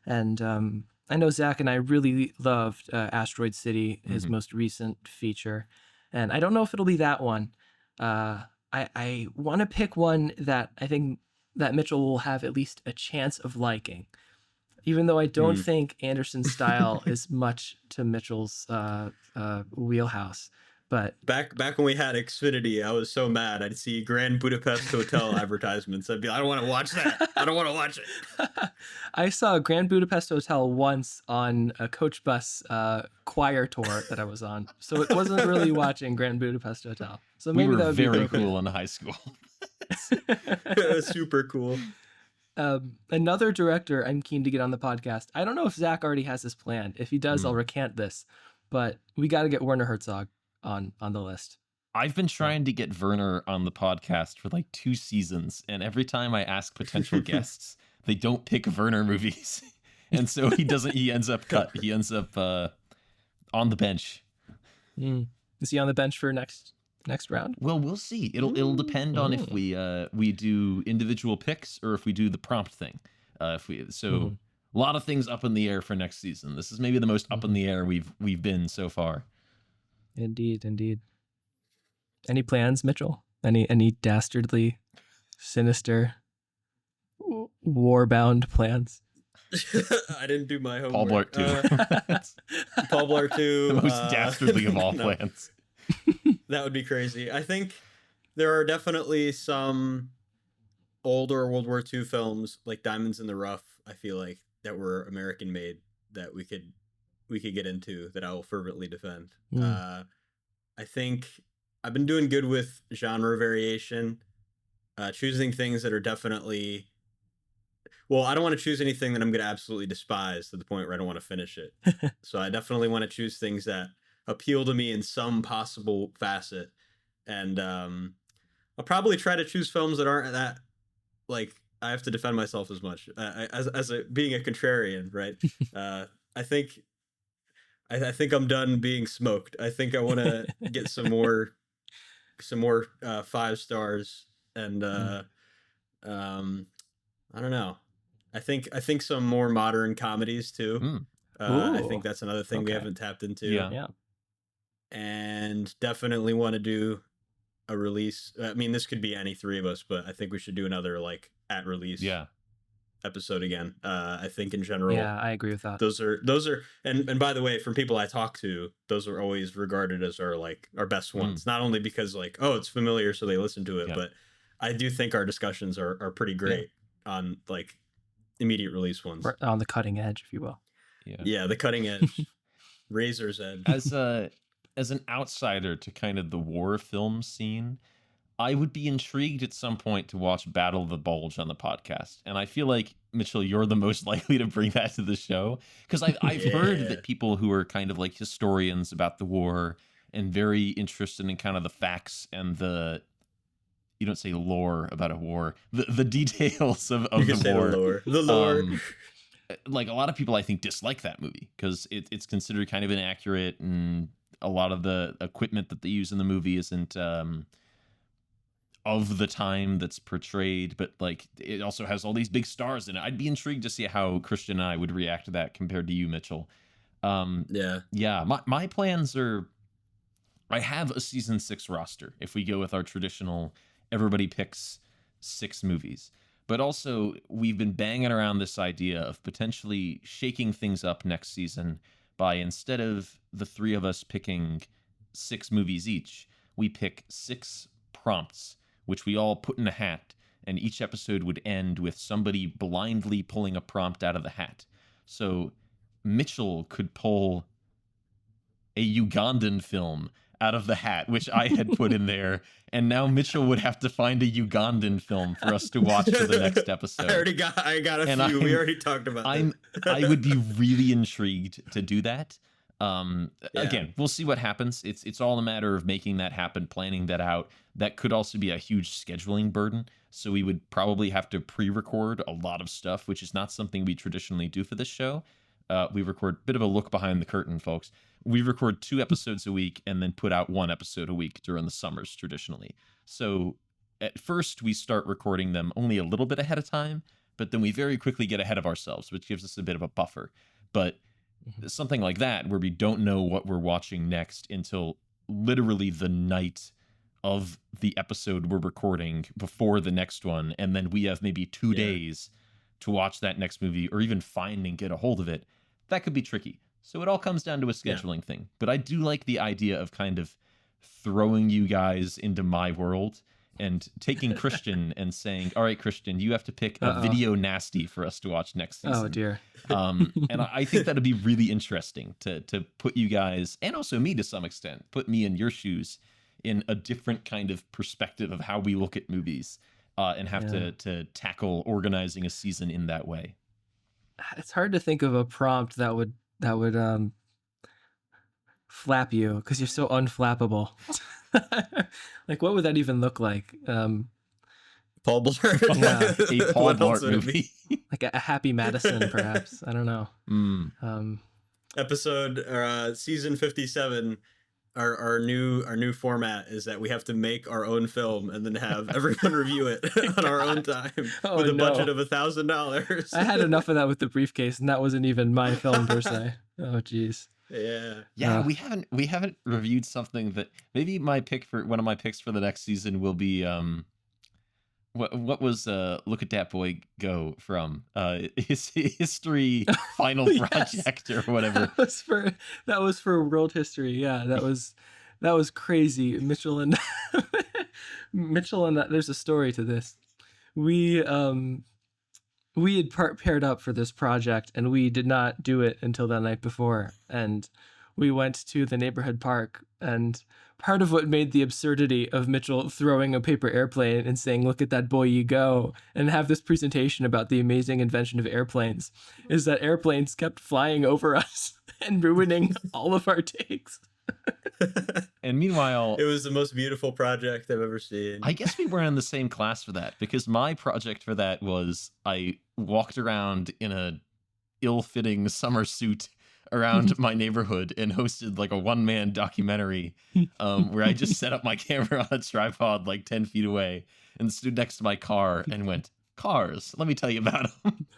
And I know Zach and I really loved Asteroid City, his most recent feature. And I don't know if it'll be that one. I I want to pick one that I think that Mitchell will have at least a chance of liking, even though I don't think Anderson's style is much to Mitchell's wheelhouse. But back when we had Xfinity, I was so mad. I'd see Grand Budapest Hotel advertisements. I'd be like, I don't want to watch that. I don't want to watch it. I saw Grand Budapest Hotel once on a coach bus choir tour that I was on, so it wasn't really watching Grand Budapest Hotel. So maybe we that were would very be cool in high school. It was super cool. Another director I'm keen to get on the podcast. I don't know if Zach already has this planned. If he does, I'll recant this. But we got to get Werner Herzog on the list. I've been trying to get Werner on the podcast for like 2 seasons, and every time I ask potential guests, they don't pick Werner movies, and so he ends up cut. He ends up on the bench. Is he on the bench for next round? Well, we'll see. It'll depend on if we do individual picks or if we do the prompt thing. A lot of things up in the air for next season. This is maybe the most up in the air we've been so far. Indeed. Any plans, Mitchell? Any dastardly, sinister, war-bound plans? I didn't do my homework. Paul Blart 2. Paul Blart 2. The most dastardly of all plans. That would be crazy. I think there are definitely some older World War II films like Diamonds in the Rough, I feel like, that were American made that we could get into that I will fervently defend. I think I've been doing good with genre variation, choosing things that are definitely, well, I don't want to choose anything that I'm going to absolutely despise to the point where I don't want to finish it. So I definitely want to choose things that appeal to me in some possible facet. And I'll probably try to choose films that aren't that, like, I have to defend myself as much being a contrarian, right? I think I'm done being smoked. I think I want to get some more 5 stars, and I don't know. I think some more modern comedies too. I think that's another thing we haven't tapped into. Yeah. And definitely want to do a release. I mean, this could be any 3 of us, but I think we should do another like at release episode again. I think in general, I agree with that. Those are and by the way, from people I talk to, those are always regarded as our best ones. Not only because like, oh, it's familiar, so they listen to it, but I do think our discussions are pretty great on like immediate release ones. We're on the cutting edge, if you will. Yeah, the cutting edge, razor's edge. As an outsider to kind of the war film scene, I would be intrigued at some point to watch Battle of the Bulge on the podcast. And I feel like, Mitchell, you're the most likely to bring that to the show. Because I've heard that people who are kind of like historians about the war and very interested in kind of the facts and you don't say lore about a war, the details of the war. The lore. Like a lot of people, I think, dislike that movie because it's considered kind of inaccurate, and a lot of the equipment that they use in the movie isn't of the time that's portrayed, but like it also has all these big stars in it. I'd be intrigued to see how Christian and I would react to that compared to you, Mitchell. My plans are, I have a season 6 roster if we go with our traditional everybody picks 6 movies. But also, we've been banging around this idea of potentially shaking things up next season by, instead of the 3 of us picking 6 movies each, we pick 6 prompts, which we all put in a hat, and each episode would end with somebody blindly pulling a prompt out of the hat. So Mitchell could pull a Ugandan film out of the hat, which I had put in there, and now Mitchell would have to find a Ugandan film for us to watch for the next episode. I got a few. We already talked about that. I would be really intrigued to do that. Again, we'll see what happens. It's all a matter of making that happen, planning that out. That could also be a huge scheduling burden. So we would probably have to pre-record a lot of stuff, which is not something we traditionally do for this show. We record a bit of a look behind the curtain, folks. We record 2 episodes a week and then put out 1 episode a week during the summers traditionally. So at first we start recording them only a little bit ahead of time, but then we very quickly get ahead of ourselves, which gives us a bit of a buffer. But something like that, where we don't know what we're watching next until literally the night of the episode we're recording before the next one, and then we have maybe 2 days to watch that next movie, or even find and get a hold of it, that could be tricky. So it all comes down to a scheduling thing. But I do like the idea of kind of throwing you guys into my world and taking Christian and saying, all right, Christian, you have to pick a video nasty for us to watch next season. Oh, dear. And I think that'd be really interesting to put you guys, and also me to some extent, put me in your shoes in a different kind of perspective of how we look at movies, and have to tackle organizing a season in that way. It's hard to think of a prompt that would flap you, because you're so unflappable. Like, what would that even look like? Paul Blart. Yeah. A Paul Blart movie. Like a Happy Madison, perhaps. I don't know. Episode season 57. Our new format is that we have to make our own film and then have everyone review it on our own time with a budget of $1,000. I had enough of that with The Briefcase, and that wasn't even my film per se. Oh, geez. Yeah. We haven't reviewed something that maybe one of my picks for the next season will be what was Look at That Boy Go from his history final project or whatever. That was for world history. Yeah, that was crazy. Mitchell and there's a story to this. We had paired up for this project, and we did not do it until the night before. And we went to the neighborhood park, and part of what made the absurdity of Mitchell throwing a paper airplane and saying, "Look at that boy, you go," and have this presentation about the amazing invention of airplanes, is that airplanes kept flying over us and ruining all of our takes. And meanwhile, it was the most beautiful project I've ever seen. I guess we were in the same class for that, because my project for that was I walked around in a ill-fitting summer suit around my neighborhood and hosted like a one-man documentary where I just set up my camera on a tripod like 10 feet away and stood next to my car and went, "Cars, let me tell you about them."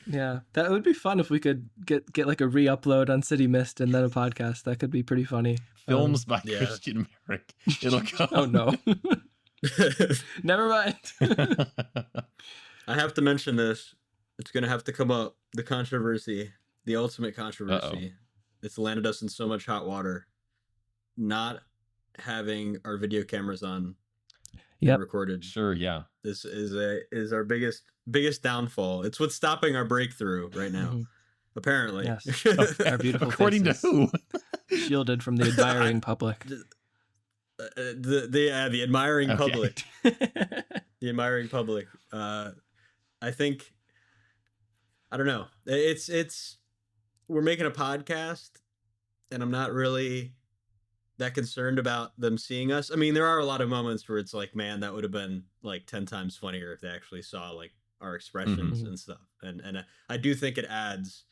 Yeah, that would be fun if we could get like a re-upload on City Mist and then a podcast. That could be pretty funny. Films by Christian Maric. It'll come. Oh no. Never mind. I have to mention this. It's going to have to come up. The controversy, the ultimate controversy. It's landed us in so much hot water. Not having our video cameras on. Recorded. Sure, yeah. This is our biggest downfall. It's what's stopping our breakthrough right now. Mm-hmm. Apparently. Yes. Our beautiful According faces. to who? Shielded from the admiring public. The admiring public. The admiring public. I think, I don't know. It's we're making a podcast, and I'm not really that concerned about them seeing us. I mean, there are a lot of moments where it's like, man, that would have been like 10 times funnier if they actually saw like our expressions and stuff. And I do think it adds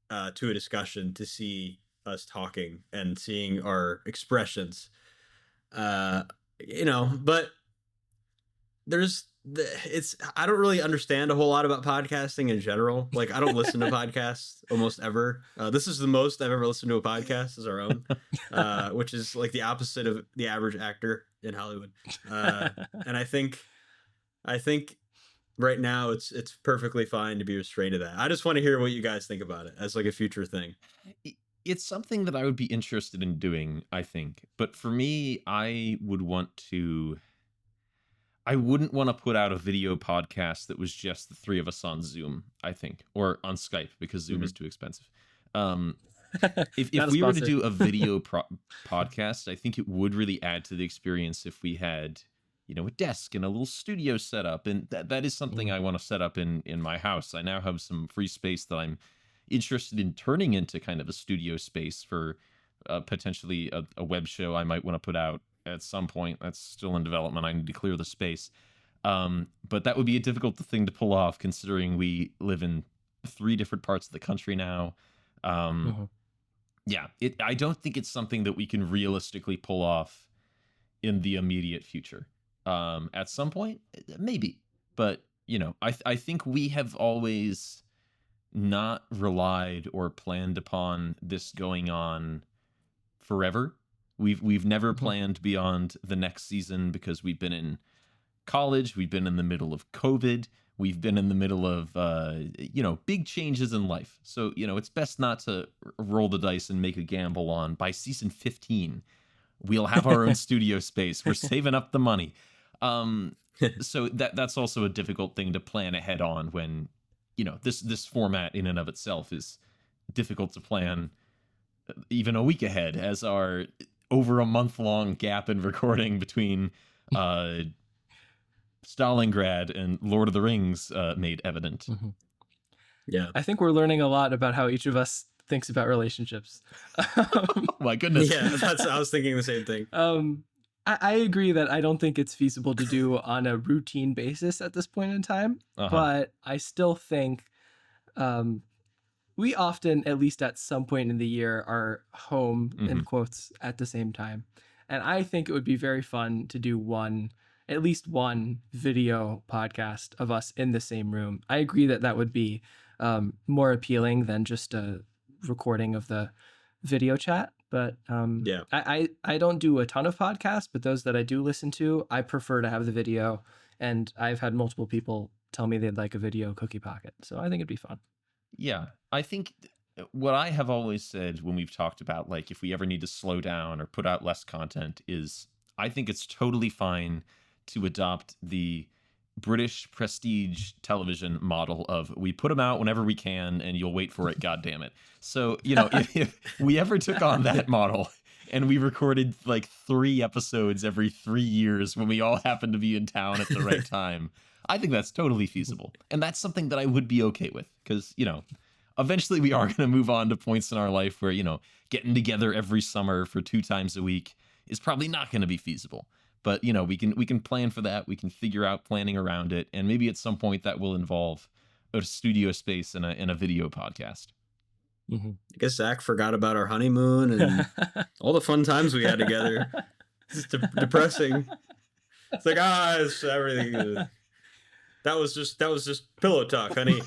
to a discussion to see us talking and seeing our expressions. But I don't really understand a whole lot about podcasting in general. Like, I don't listen to podcasts almost ever. This is the most I've ever listened to a podcast, is our own, which is like the opposite of the average actor in Hollywood. And I think right now it's perfectly fine to be restrained to that. I just want to hear what you guys think about it as like a future thing. It's something that I would be interested in doing, I think. But for me, I wouldn't want to put out a video podcast that was just the three of us on Zoom, I think, or on Skype, because Zoom is too expensive. If we were to do a video podcast, I think it would really add to the experience if we had, a desk and a little studio set up. And that is something I want to set up in my house. I now have some free space that I'm interested in turning into kind of a studio space for potentially a web show I might want to put out at some point. That's still in development. I need to clear the space. But that would be a difficult thing to pull off, considering we live in 3 different parts of the country now. Yeah, I don't think it's something that we can realistically pull off in the immediate future. At some point, maybe. But, I think we have always not relied or planned upon this going on forever. We've never planned beyond the next season because we've been in college, we've been in the middle of COVID, we've been in the middle of big changes in life. So, it's best not to roll the dice and make a gamble on by season 15 we'll have our own studio space. We're saving up the money. So that's also a difficult thing to plan ahead on when, this format in and of itself is difficult to plan even a week ahead, as our over a month-long gap in recording between Stalingrad and Lord of the Rings made evident. Mm-hmm. Yeah. I think we're learning a lot about how each of us thinks about relationships. Oh my goodness. Yeah, I was thinking the same thing. I agree that I don't think it's feasible to do on a routine basis at this point in time, but I still think we often, at least at some point in the year, are home, in quotes, at the same time. And I think it would be very fun to do at least one video podcast of us in the same room. I agree that would be more appealing than just a recording of the video chat. But I don't do a ton of podcasts, but those that I do listen to, I prefer to have the video. And I've had multiple people tell me they'd like a video cookie pocket. So I think it'd be fun. Yeah, I think what I have always said when we've talked about, like, if we ever need to slow down or put out less content, is I think it's totally fine to adopt the British prestige television model of we put them out whenever we can and you'll wait for it, God damn it. So, if we ever took on that model and we recorded like 3 episodes every 3 years when we all happened to be in town at the right time, I think that's totally feasible. And that's something that I would be okay with because, eventually we are going to move on to points in our life where, getting together every summer for 2 times a week is probably not going to be feasible. But, we can plan for that. We can figure out planning around it. And maybe at some point that will involve a studio space and a video podcast. I guess Zach forgot about our honeymoon and all the fun times we had together. It's depressing. It's like, it's everything. That was just pillow talk, honey.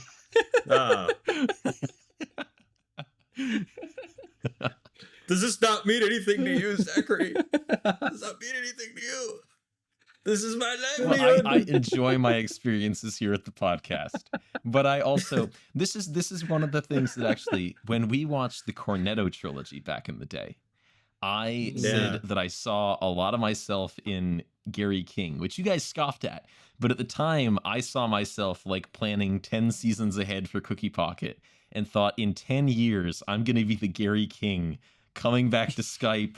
Does this not mean anything to you, Zachary? Does that mean anything to you? This is my livelihood. Well, I enjoy my experiences here at the podcast, but I also this is one of the things that actually, when we watched the Cornetto trilogy back in the day, I said that I saw a lot of myself in Gary King, which you guys scoffed at. But at the time, I saw myself like planning 10 seasons ahead for Cookie Pocket and thought in 10 years, I'm going to be the Gary King coming back to Skype.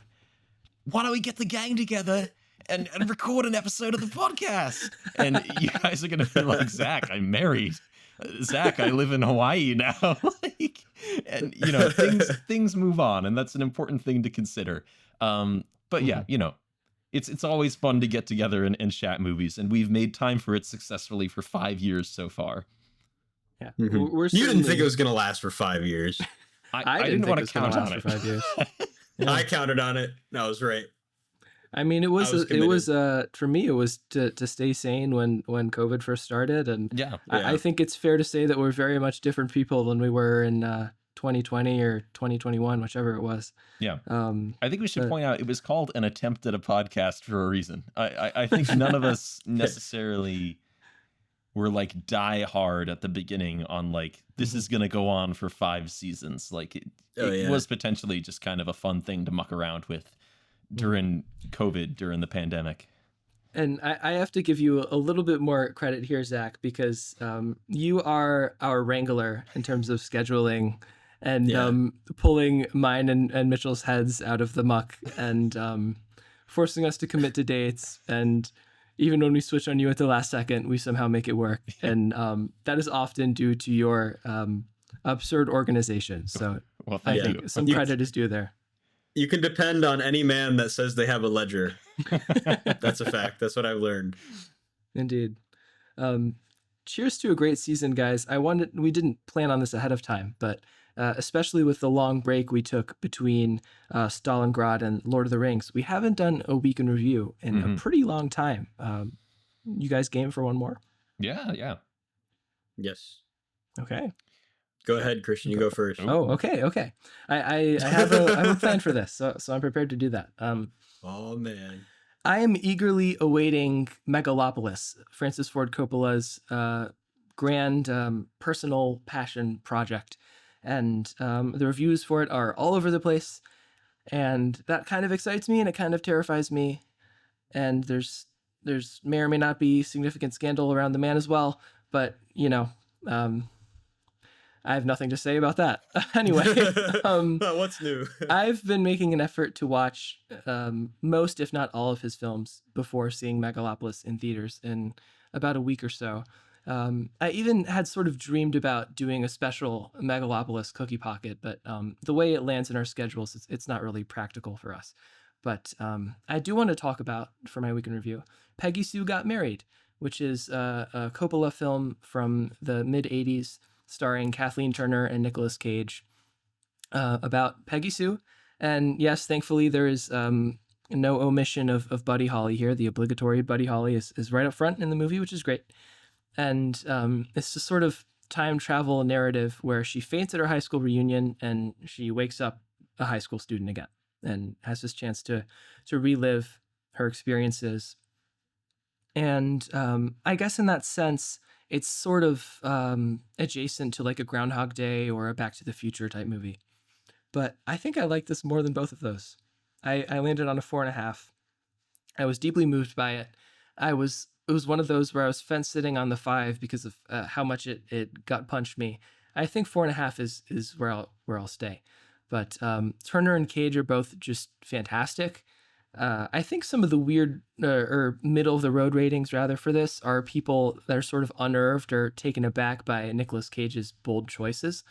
Why don't we get the gang together and record an episode of the podcast? And you guys are going to be like, Zach, I'm married. Zach, I live in Hawaii now. And things move on, and that's an important thing to consider. But yeah, it's always fun to get together and chat movies, and we've made time for it successfully for 5 years so far. Yeah, you didn't think it was going to last for 5 years. I didn't want to count on it for 5 years. Yeah. I counted on it. No, I was right. I mean, it was for me, it was to stay sane when COVID first started. And I think it's fair to say that we're very much different people than we were in 2020 or 2021, whichever it was. Yeah. I think we should point out it was called an attempt at a podcast for a reason. I think none of us necessarily were like die hard at the beginning on like, this is going to go on for 5 seasons. Like it was potentially just kind of a fun thing to muck around with during COVID, during the pandemic. And I have to give you a little bit more credit here, Zach, because you are our wrangler in terms of scheduling and pulling mine and Mitchell's heads out of the muck and forcing us to commit to dates. And even when we switch on you at the last second, we somehow make it work. And that is often due to your absurd organization. So well, thank you. Some credit is due there. You can depend on any man that says they have a ledger. That's a fact. That's what I've learned. Indeed. Cheers to a great season, guys. We didn't plan on this ahead of time, but especially with the long break we took between Stalingrad and Lord of the Rings, we haven't done a week in review in a pretty long time. You guys game for one more? Yeah. Yes. Okay. Go ahead, Christian. You go first. Oh, okay. I have a plan for this, so I'm prepared to do that. Oh man. I am eagerly awaiting Megalopolis, Francis Ford Coppola's grand personal passion project, and the reviews for it are all over the place, and that kind of excites me and it kind of terrifies me. And there's may or may not be significant scandal around the man as well, but I have nothing to say about that. Anyway, what's new? I've been making an effort to watch most, if not all, of his films before seeing Megalopolis in theaters in about a week or so. I even had sort of dreamed about doing a special Megalopolis cookie pocket, but the way it lands in our schedules, it's not really practical for us. But I do want to talk about, for my weekend review, Peggy Sue Got Married, which is a Coppola film from the mid-'80s, starring Kathleen Turner and Nicolas Cage, about Peggy Sue. And yes, thankfully, there is no omission of Buddy Holly here. The obligatory Buddy Holly is right up front in the movie, which is great. And it's a sort of time travel narrative where she faints at her high school reunion and she wakes up a high school student again and has this chance to relive her experiences. And I guess in that sense, it's sort of adjacent to like a Groundhog Day or a Back to the Future type movie. But I think I like this more than both of those. I landed on a 4.5. I was deeply moved by it. It was one of those where I was fence sitting on the 5 because of how much it gut punched me. I think 4.5 is where I'll stay. But Turner and Cage are both just fantastic. I think some of the weird or middle of the road ratings rather for this are people that are sort of unnerved or taken aback by Nicolas Cage's bold choices.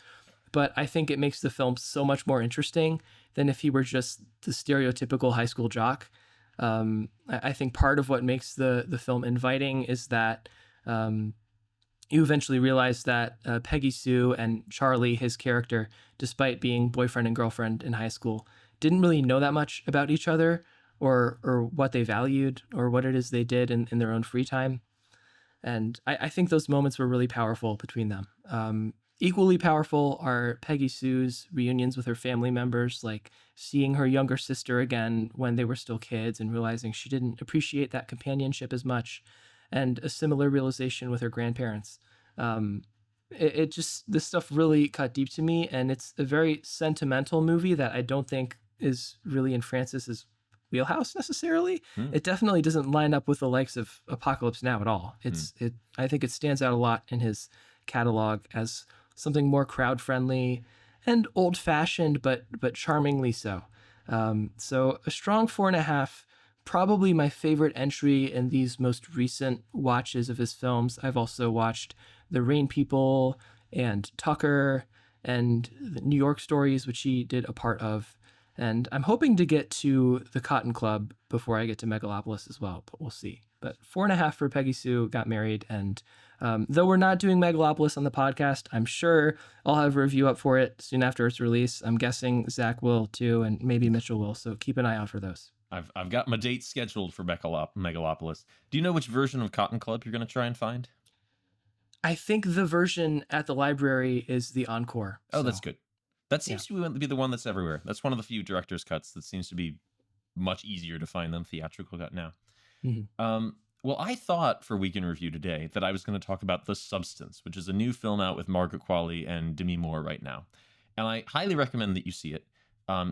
But I think it makes the film so much more interesting than if he were just the stereotypical high school jock. I think part of what makes the film inviting is that you eventually realize that Peggy Sue and Charlie, his character, despite being boyfriend and girlfriend in high school, didn't really know that much about each other or what they valued or what it is they did in their own free time. And I think those moments were really powerful between them. Equally powerful are Peggy Sue's reunions with her family members, like seeing her younger sister again when they were still kids and realizing she didn't appreciate that companionship as much, and a similar realization with her grandparents. It just, this stuff really cut deep to me, and it's a very sentimental movie that I don't think is really in Francis's wheelhouse necessarily. It definitely doesn't line up with the likes of Apocalypse Now at all. I think it stands out a lot in his catalog as something more crowd friendly and old fashioned, but charmingly so. So a strong 4.5. Probably my favorite entry in these most recent watches of his films. I've also watched The Rain People and Tucker and the New York Stories, which he did a part of. And I'm hoping to get to The Cotton Club before I get to Megalopolis as well, but we'll see. But 4.5 for Peggy Sue Got Married. And though we're not doing Megalopolis on the podcast, I'm sure I'll have a review up for it soon after its release. I'm guessing Zach will too, and maybe Mitchell will. So keep an eye out for those. I've got my date scheduled for Megalopolis. Do you know which version of Cotton Club you're going to try and find? I think the version at the library is the encore. Oh, that's good. That seems to be the one that's everywhere. That's one of the few director's cuts that seems to be much easier to find than theatrical cut now. Mm-hmm. Well, I thought for Weekend Review today that I was going to talk about The Substance, which is a new film out with Margaret Qualley and Demi Moore right now. And I highly recommend that you see it.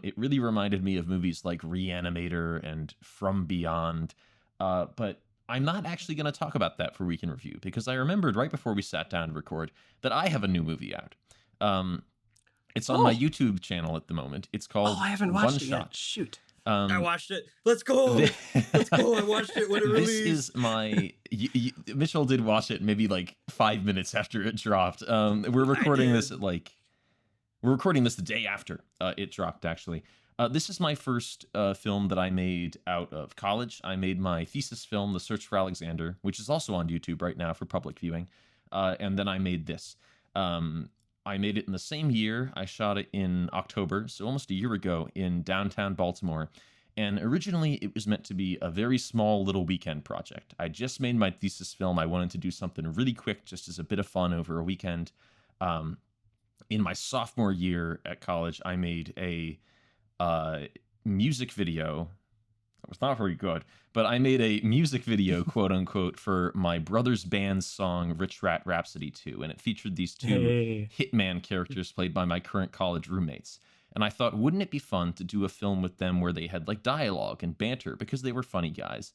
It really reminded me of movies like Reanimator and From Beyond. But I'm not actually going to talk about that for Weekend Review because I remembered right before we sat down to record that I have a new movie out. It's on my YouTube channel at the moment. It's called I haven't watched it yet. Shoot. I watched it. Let's go. Let's go. I watched it when it released. This is my... Mitchell did watch it maybe like 5 minutes after it dropped. We're recording this at like... We're recording this the day after it dropped, actually. This is my first film that I made out of college. I made my thesis film, The Search for Alexander, which is also on YouTube right now for public viewing. And then I made this. I made it in the same year. I shot it in October, so almost a year ago, in downtown Baltimore. And originally, it was meant to be a very small little weekend project. I just made my thesis film. I wanted to do something really quick, just as a bit of fun over a weekend. in my sophomore year at college, I made a music video. It was not very good, but I made a music video, quote unquote, for my brother's band's song Rich Rat Rhapsody 2. And it featured these two hitman characters played by my current college roommates. And I thought, wouldn't it be fun to do a film with them where they had like dialogue and banter because they were funny guys?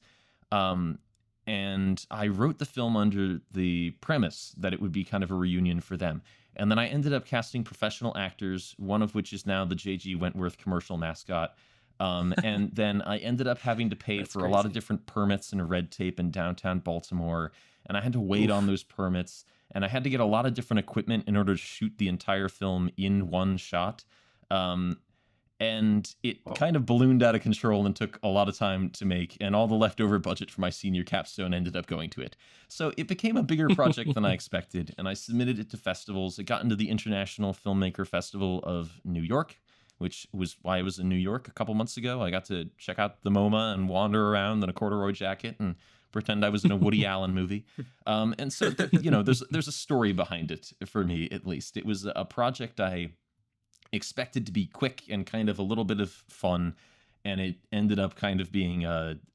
And I wrote the film under the premise that it would be kind of a reunion for them. And then I ended up casting professional actors, one of which is now the J.G. Wentworth commercial mascot. And then I ended up having to pay for a lot of different permits and red tape in downtown Baltimore. And I had to wait on those permits. And I had to get a lot of different equipment in order to shoot the entire film in one shot. And it kind of ballooned out of control and took a lot of time to make. And all the leftover budget for my senior capstone ended up going to it. So it became a bigger project than I expected. And I submitted it to festivals. It got into the International Filmmaker Festival of New York, which was why I was in New York a couple months ago. I got to check out the MoMA and wander around in a corduroy jacket and pretend I was in a Woody Allen movie. And so, there's a story behind it for me, at least. It was a project I expected to be quick and kind of a little bit of fun, and it ended up kind of being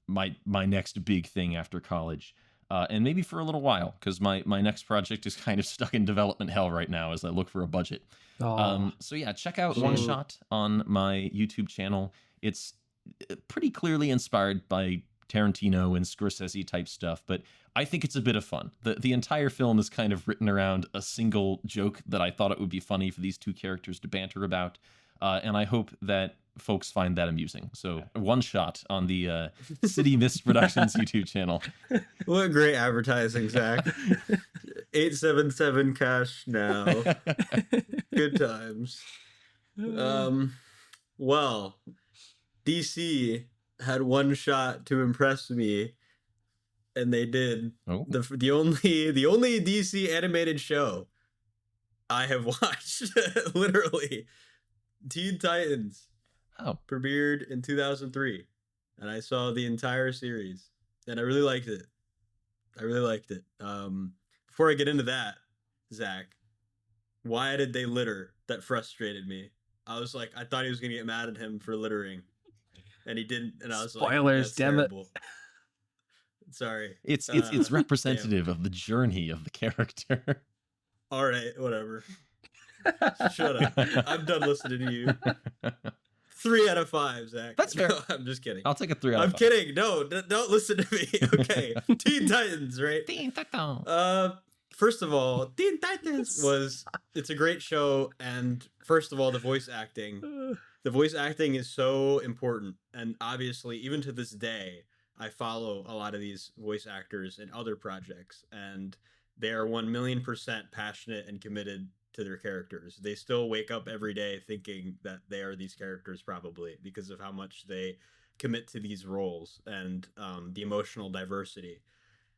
my next big thing after college. And maybe for a little while, because my next project is kind of stuck in development hell right now as I look for a budget. So yeah, check out One Shot on my YouTube channel. It's pretty clearly inspired by Tarantino and Scorsese type stuff, but I think it's a bit of fun. The entire film is kind of written around a single joke that I thought it would be funny for these two characters to banter about. And I hope that folks find that amusing. So One Shot on the City Mist Productions YouTube channel. What great advertising, Zach. 877 cash now. Good times. Well, DC had one shot to impress me, and they did. Oh. The only DC animated show I have watched, literally, Teen Titans. Premiered in 2003, and I saw the entire series, and I really liked it. Before I get into that, Zach, why did they litter? That frustrated me. I was like, I thought he was gonna get mad at him for littering, and he didn't. And I was spoilers, like, damn terrible. Sorry. It's representative of the journey of the character. All right, whatever. Shut up. I'm done listening to you. 3 out of 5, Zach. That's fair. No, I'm just kidding. I'll take a 3 out of 5. I'm kidding. No, don't listen to me. Okay. Teen Titans, right? Teen Titans. First of all, Teen Titans it's a great show, and first of all, the voice acting. The voice acting is so important, and obviously, even to this day, I follow a lot of these voice actors in other projects, and they are 1,000,000% passionate and committed to their characters. They still wake up every day thinking that they are these characters, probably because of how much they commit to these roles and the emotional diversity.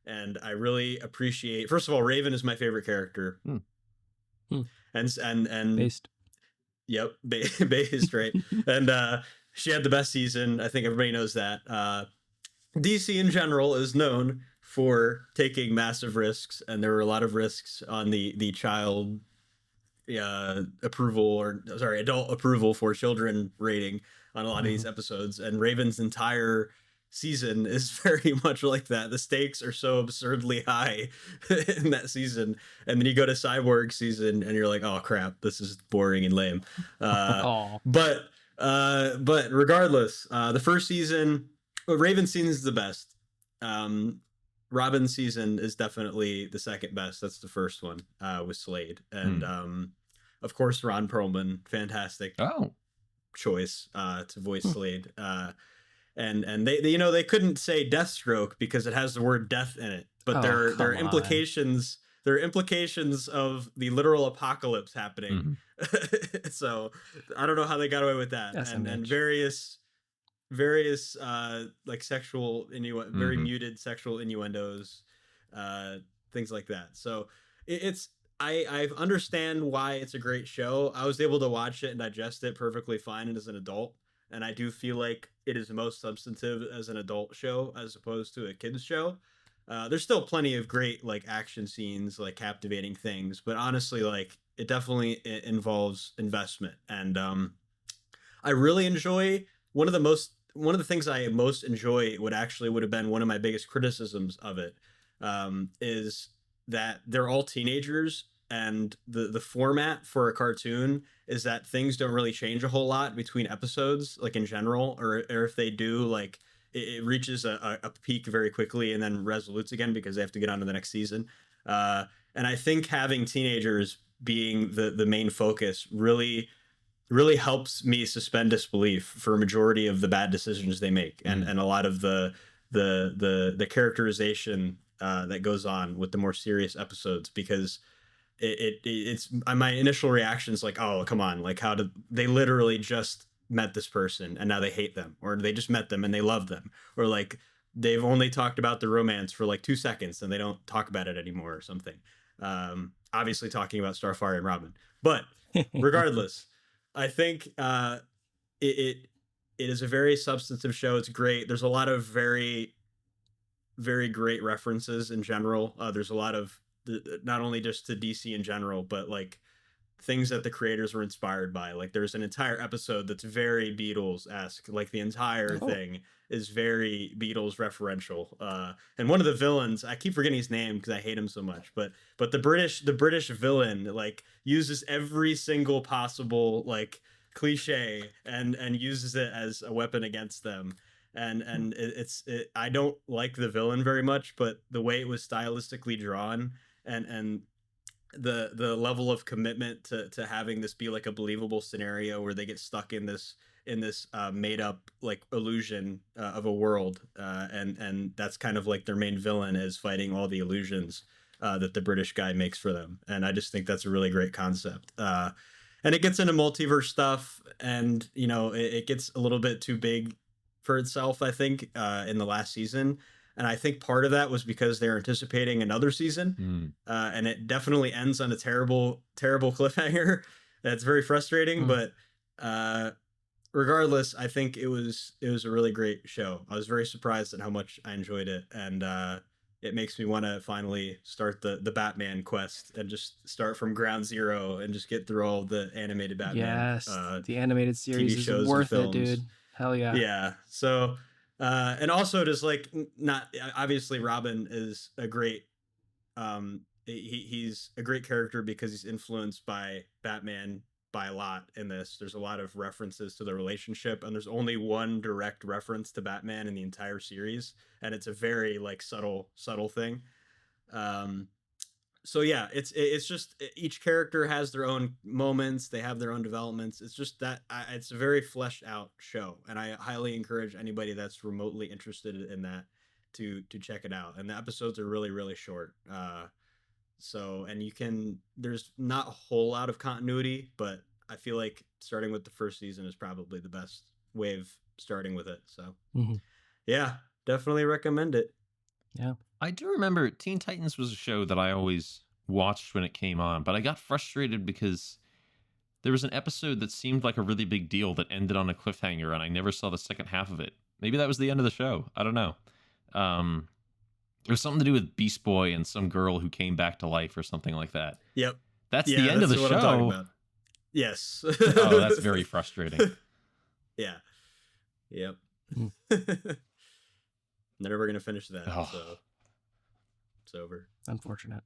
And I really appreciate, first of all, Raven is my favorite character. And based. Yep, based, right? And she had the best season. I think everybody knows that. DC in general is known for taking massive risks, and there were a lot of risks on the child adult approval for children rating on a lot of these episodes, and Raven's entire season is very much like that. The stakes are so absurdly high in that season, and then you go to Cyborg season and you're like, oh crap, this is boring and lame. But regardless, the first season, Raven's season is the best. Robin's season is definitely the second best. That's the first one with Slade, and of course Ron Perlman, fantastic choice to voice Slade. And they couldn't say Deathstroke because it has the word death in it, but there are implications. There are implications of the literal apocalypse happening. So I don't know how they got away with that, and various like sexual very muted sexual innuendos, things like that. So I understand why it's a great show. I was able to watch it and digest it perfectly fine as an adult, and I do feel like it is most substantive as an adult show as opposed to a kids show. There's still plenty of great like action scenes, like captivating things, but honestly, like involves investment. And I really enjoy one of the things I most enjoy would have been one of my biggest criticisms of it, is that they're all teenagers, and the format for a cartoon is that things don't really change a whole lot between episodes, like in general, or if they do, like it reaches a peak very quickly and then resolutes again because they have to get on to the next season. And I think having teenagers being the main focus really helps me suspend disbelief for a majority of the bad decisions they make, and a lot of the characterization that goes on with the more serious episodes, because it's my initial reaction is like, oh, come on, like, how did they literally just met this person and now they hate them, or they just met them and they love them, or like they've only talked about the romance for like 2 seconds and they don't talk about it anymore or something. Obviously talking about Starfire and Robin, but regardless, I think it is a very substantive show. It's great. There's a lot of very, very great references in general. There's a lot of not only just to DC in general, but like things that the creators were inspired by. Like there's an entire episode that's very Beatles-esque. Like the entire thing is very Beatles referential. And one of the villains, I keep forgetting his name because I hate him so much, but the British villain like uses every single possible like cliche and uses it as a weapon against them. And I don't like the villain very much, but the way it was stylistically drawn and the level of commitment to having this be like a believable scenario where they get stuck in this made up like illusion of a world, and that's kind of like their main villain is fighting all the illusions that the British guy makes for them. And I just think that's a really great concept. And it gets into multiverse stuff, and you know it gets a little bit too big for itself, I think, in the last season. And I think part of that was because they're anticipating another season, and it definitely ends on a terrible, terrible cliffhanger. That's very frustrating. But regardless, I think it was a really great show. I was very surprised at how much I enjoyed it, and it makes me want to finally start the Batman quest and just start from ground zero and just get through all the animated Batman. Yes, the animated series is worth it, dude. Hell yeah. Yeah. So. And also just like not obviously Robin is a great he's a great character because he's influenced by Batman by a lot in this. There's a lot of references to the relationship, and there's only one direct reference to Batman in the entire series, and it's a very like subtle thing. So yeah, it's just each character has their own moments. They have their own developments. It's just that it's a very fleshed out show, and I highly encourage anybody that's remotely interested in that to check it out. And the episodes are really, really short. There's not a whole lot of continuity, but I feel like starting with the first season is probably the best way of starting with it. So yeah, definitely recommend it. Yeah. I do remember Teen Titans was a show that I always watched when it came on, but I got frustrated because there was an episode that seemed like a really big deal that ended on a cliffhanger, and I never saw the second half of it. Maybe that was the end of the show. I don't know. It was something to do with Beast Boy and some girl who came back to life or something like that. Yep. That's the end of the show. I'm talking about. Yes. Oh, that's very frustrating. Yeah. Yep. Never gonna finish that. So it's over. Unfortunate.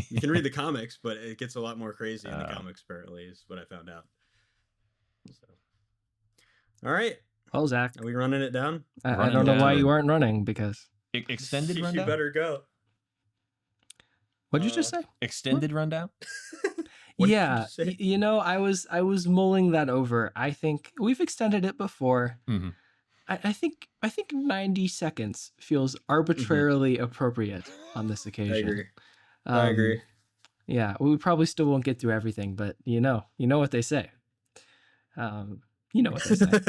You can read the comics, but it gets a lot more crazy in the comics, apparently, is what I found out. So, all right. Well, Zach, are we running it down? I don't know why you aren't running, because extended rundown. You better go. What'd you just say? Extended rundown. Yeah, you know, I was mulling that over. I think we've extended it before. Mm-hmm. I think 90 seconds feels arbitrarily appropriate on this occasion. I agree. Yeah, we probably still won't get through everything, but you know what they say. You know what they say.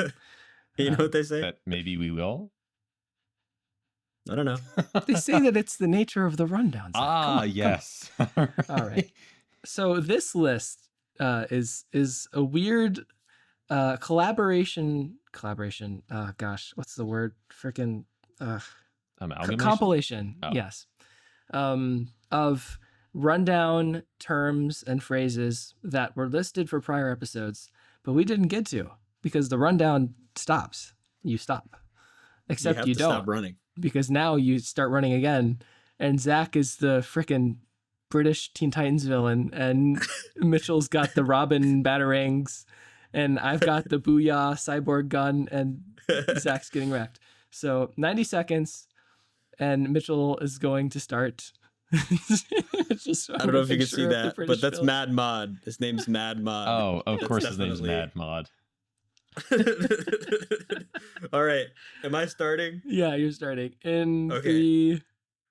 You know what they say? That maybe we will. I don't know. They say that it's the nature of the rundown. Yes. All right. So this list is a weird collaboration. Gosh, what's the word? Freaking Amalgamation? compilation. Oh. Yes. Of rundown terms and phrases that were listed for prior episodes, but we didn't get to because the rundown stops. You stop. Except you don't. Stop running. Because now you start running again, and Zach is the frickin' British Teen Titans villain, and Mitchell's got the Robin batarangs, and I've got the Booyah cyborg gun, and Zach's getting wrecked. So 90 seconds, and Mitchell is going to start. Just I don't know if you can see that, but that's film. Mad Mod. His name's Mad Mod. Oh, of course his name's Mad Mod. All right. Am I starting? Yeah, you're starting. In 3,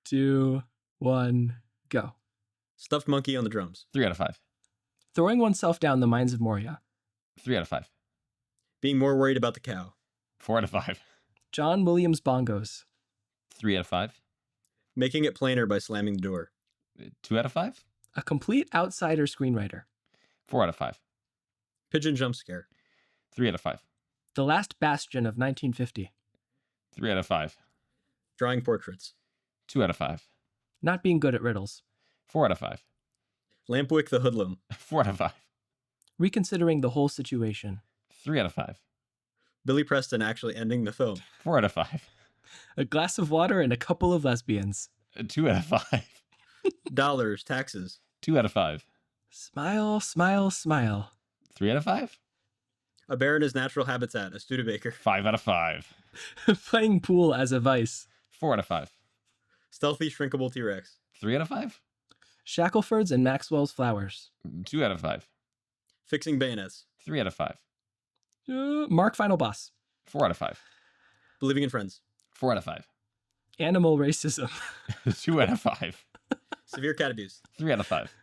2, 1, go. Stuffed monkey on the drums. 3 out of 5. Throwing oneself down the mines of Moria. 3 out of 5. Being more worried about the cow. 4 out of 5. John Williams bongos. 3 out of 5. Making it plainer by slamming the door. 2 out of 5. A complete outsider screenwriter. 4 out of 5. Pigeon jump scare. 3 out of 5. The Last Bastion of 1950. 3 out of 5. Drawing portraits. 2 out of 5. Not being good at riddles. 4 out of 5. Lampwick the hoodlum. 4 out of 5. Reconsidering the whole situation. 3 out of 5. Billy Preston actually ending the film. 4 out of 5. A glass of water and a couple of lesbians. 2 out of 5. Dollars, taxes. 2 out of 5. Smile, smile, smile. 3 out of 5. A bear in his natural habitat, a Studebaker. 5 out of 5. Playing pool as a vice. 4 out of 5. Stealthy shrinkable T-Rex. 3 out of 5. Shackelford's and Maxwell's flowers. 2 out of 5. Fixing bayonets. 3 out of 5. Mark Final Boss. 4 out of 5. Believing in friends. 4 out of 5. Animal racism. 2 out of 5. Severe cat abuse. 3 out of 5.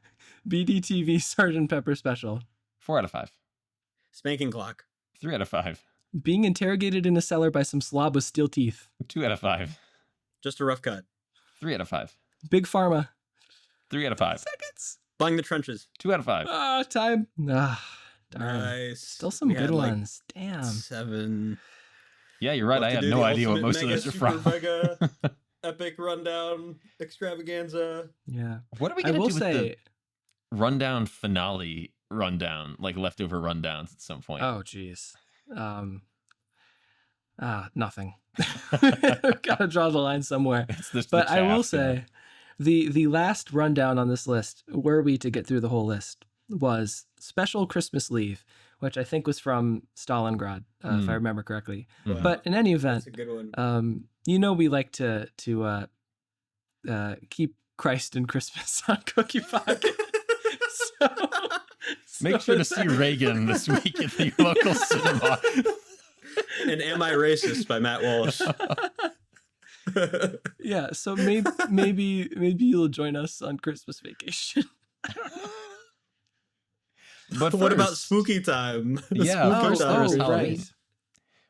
BDTV Sgt. Pepper Special. 4 out of 5. Spanking clock. 3 out of 5. Being interrogated in a cellar by some slob with steel teeth. 2 out of 5. Just a rough cut. 3 out of 5. Big Pharma. 3 out of 5. Seconds. Buying the trenches. 2 out of 5. Time. Darn. Nice. Still some good ones. Damn. 7. Yeah, you're right. I had no idea what most of those are from. Mega epic rundown extravaganza. Yeah. What are we going to do with the rundown finale rundown, like leftover rundowns at some point? Oh, geez. Nothing. Gotta draw the line somewhere. But I will say, the last rundown on this list, were we to get through the whole list, was Special Christmas Leave, which I think was from Stalingrad, if I remember correctly. Wow. But in any event, that's a good one. We like to keep Christ and Christmas on Cookie Pocket. Make sure to see Reagan this week at the local cinema. And Am I Racist by Matt Walsh. Yeah, so maybe you'll join us on Christmas vacation. But what about Spooky Time? First Halloween, right.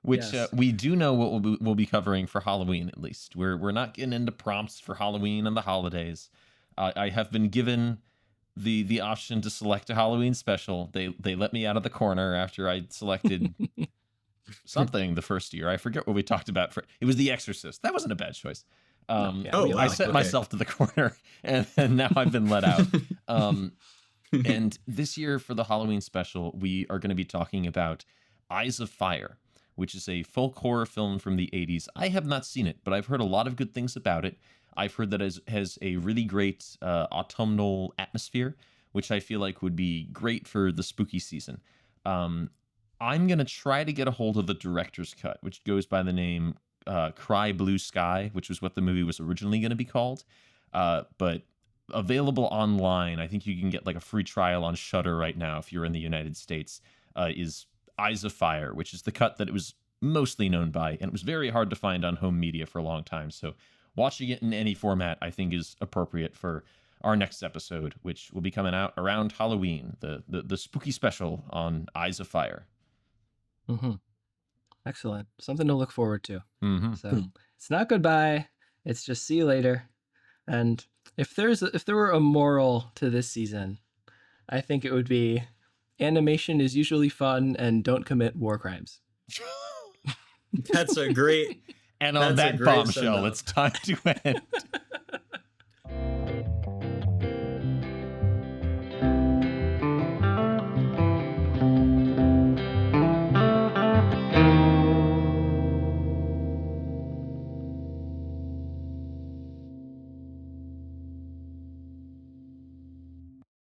which we do know what we'll be covering for Halloween. At least we're not getting into prompts for Halloween and the holidays. I have been given the option to select a Halloween special. They let me out of the corner after I selected something the first year. I forget what we talked about. It was The Exorcist. That wasn't a bad choice. I set myself to the corner, and now I've been let out. And this year for the Halloween special, we are going to be talking about Eyes of Fire, which is a folk horror film from the 80s. I have not seen it, but I've heard a lot of good things about it. I've heard that it has a really great autumnal atmosphere, which I feel like would be great for the spooky season. I'm going to try to get a hold of the director's cut, which goes by the name Cry Blue Sky, which was what the movie was originally going to be called. But available online, I think you can get like a free trial on Shudder right now if you're in the United States, is Eyes of Fire, which is the cut that it was mostly known by, and it was very hard to find on home media for a long time. So watching it in any format, I think, is appropriate for our next episode, which will be coming out around Halloween, the spooky special on Eyes of Fire. Mm-hmm. Excellent. Something to look forward to. Mm-hmm. So it's not goodbye. It's just see you later. And if there were a moral to this season, I think it would be animation is usually fun and don't commit war crimes. That's a great. And on that bombshell, it's time to end.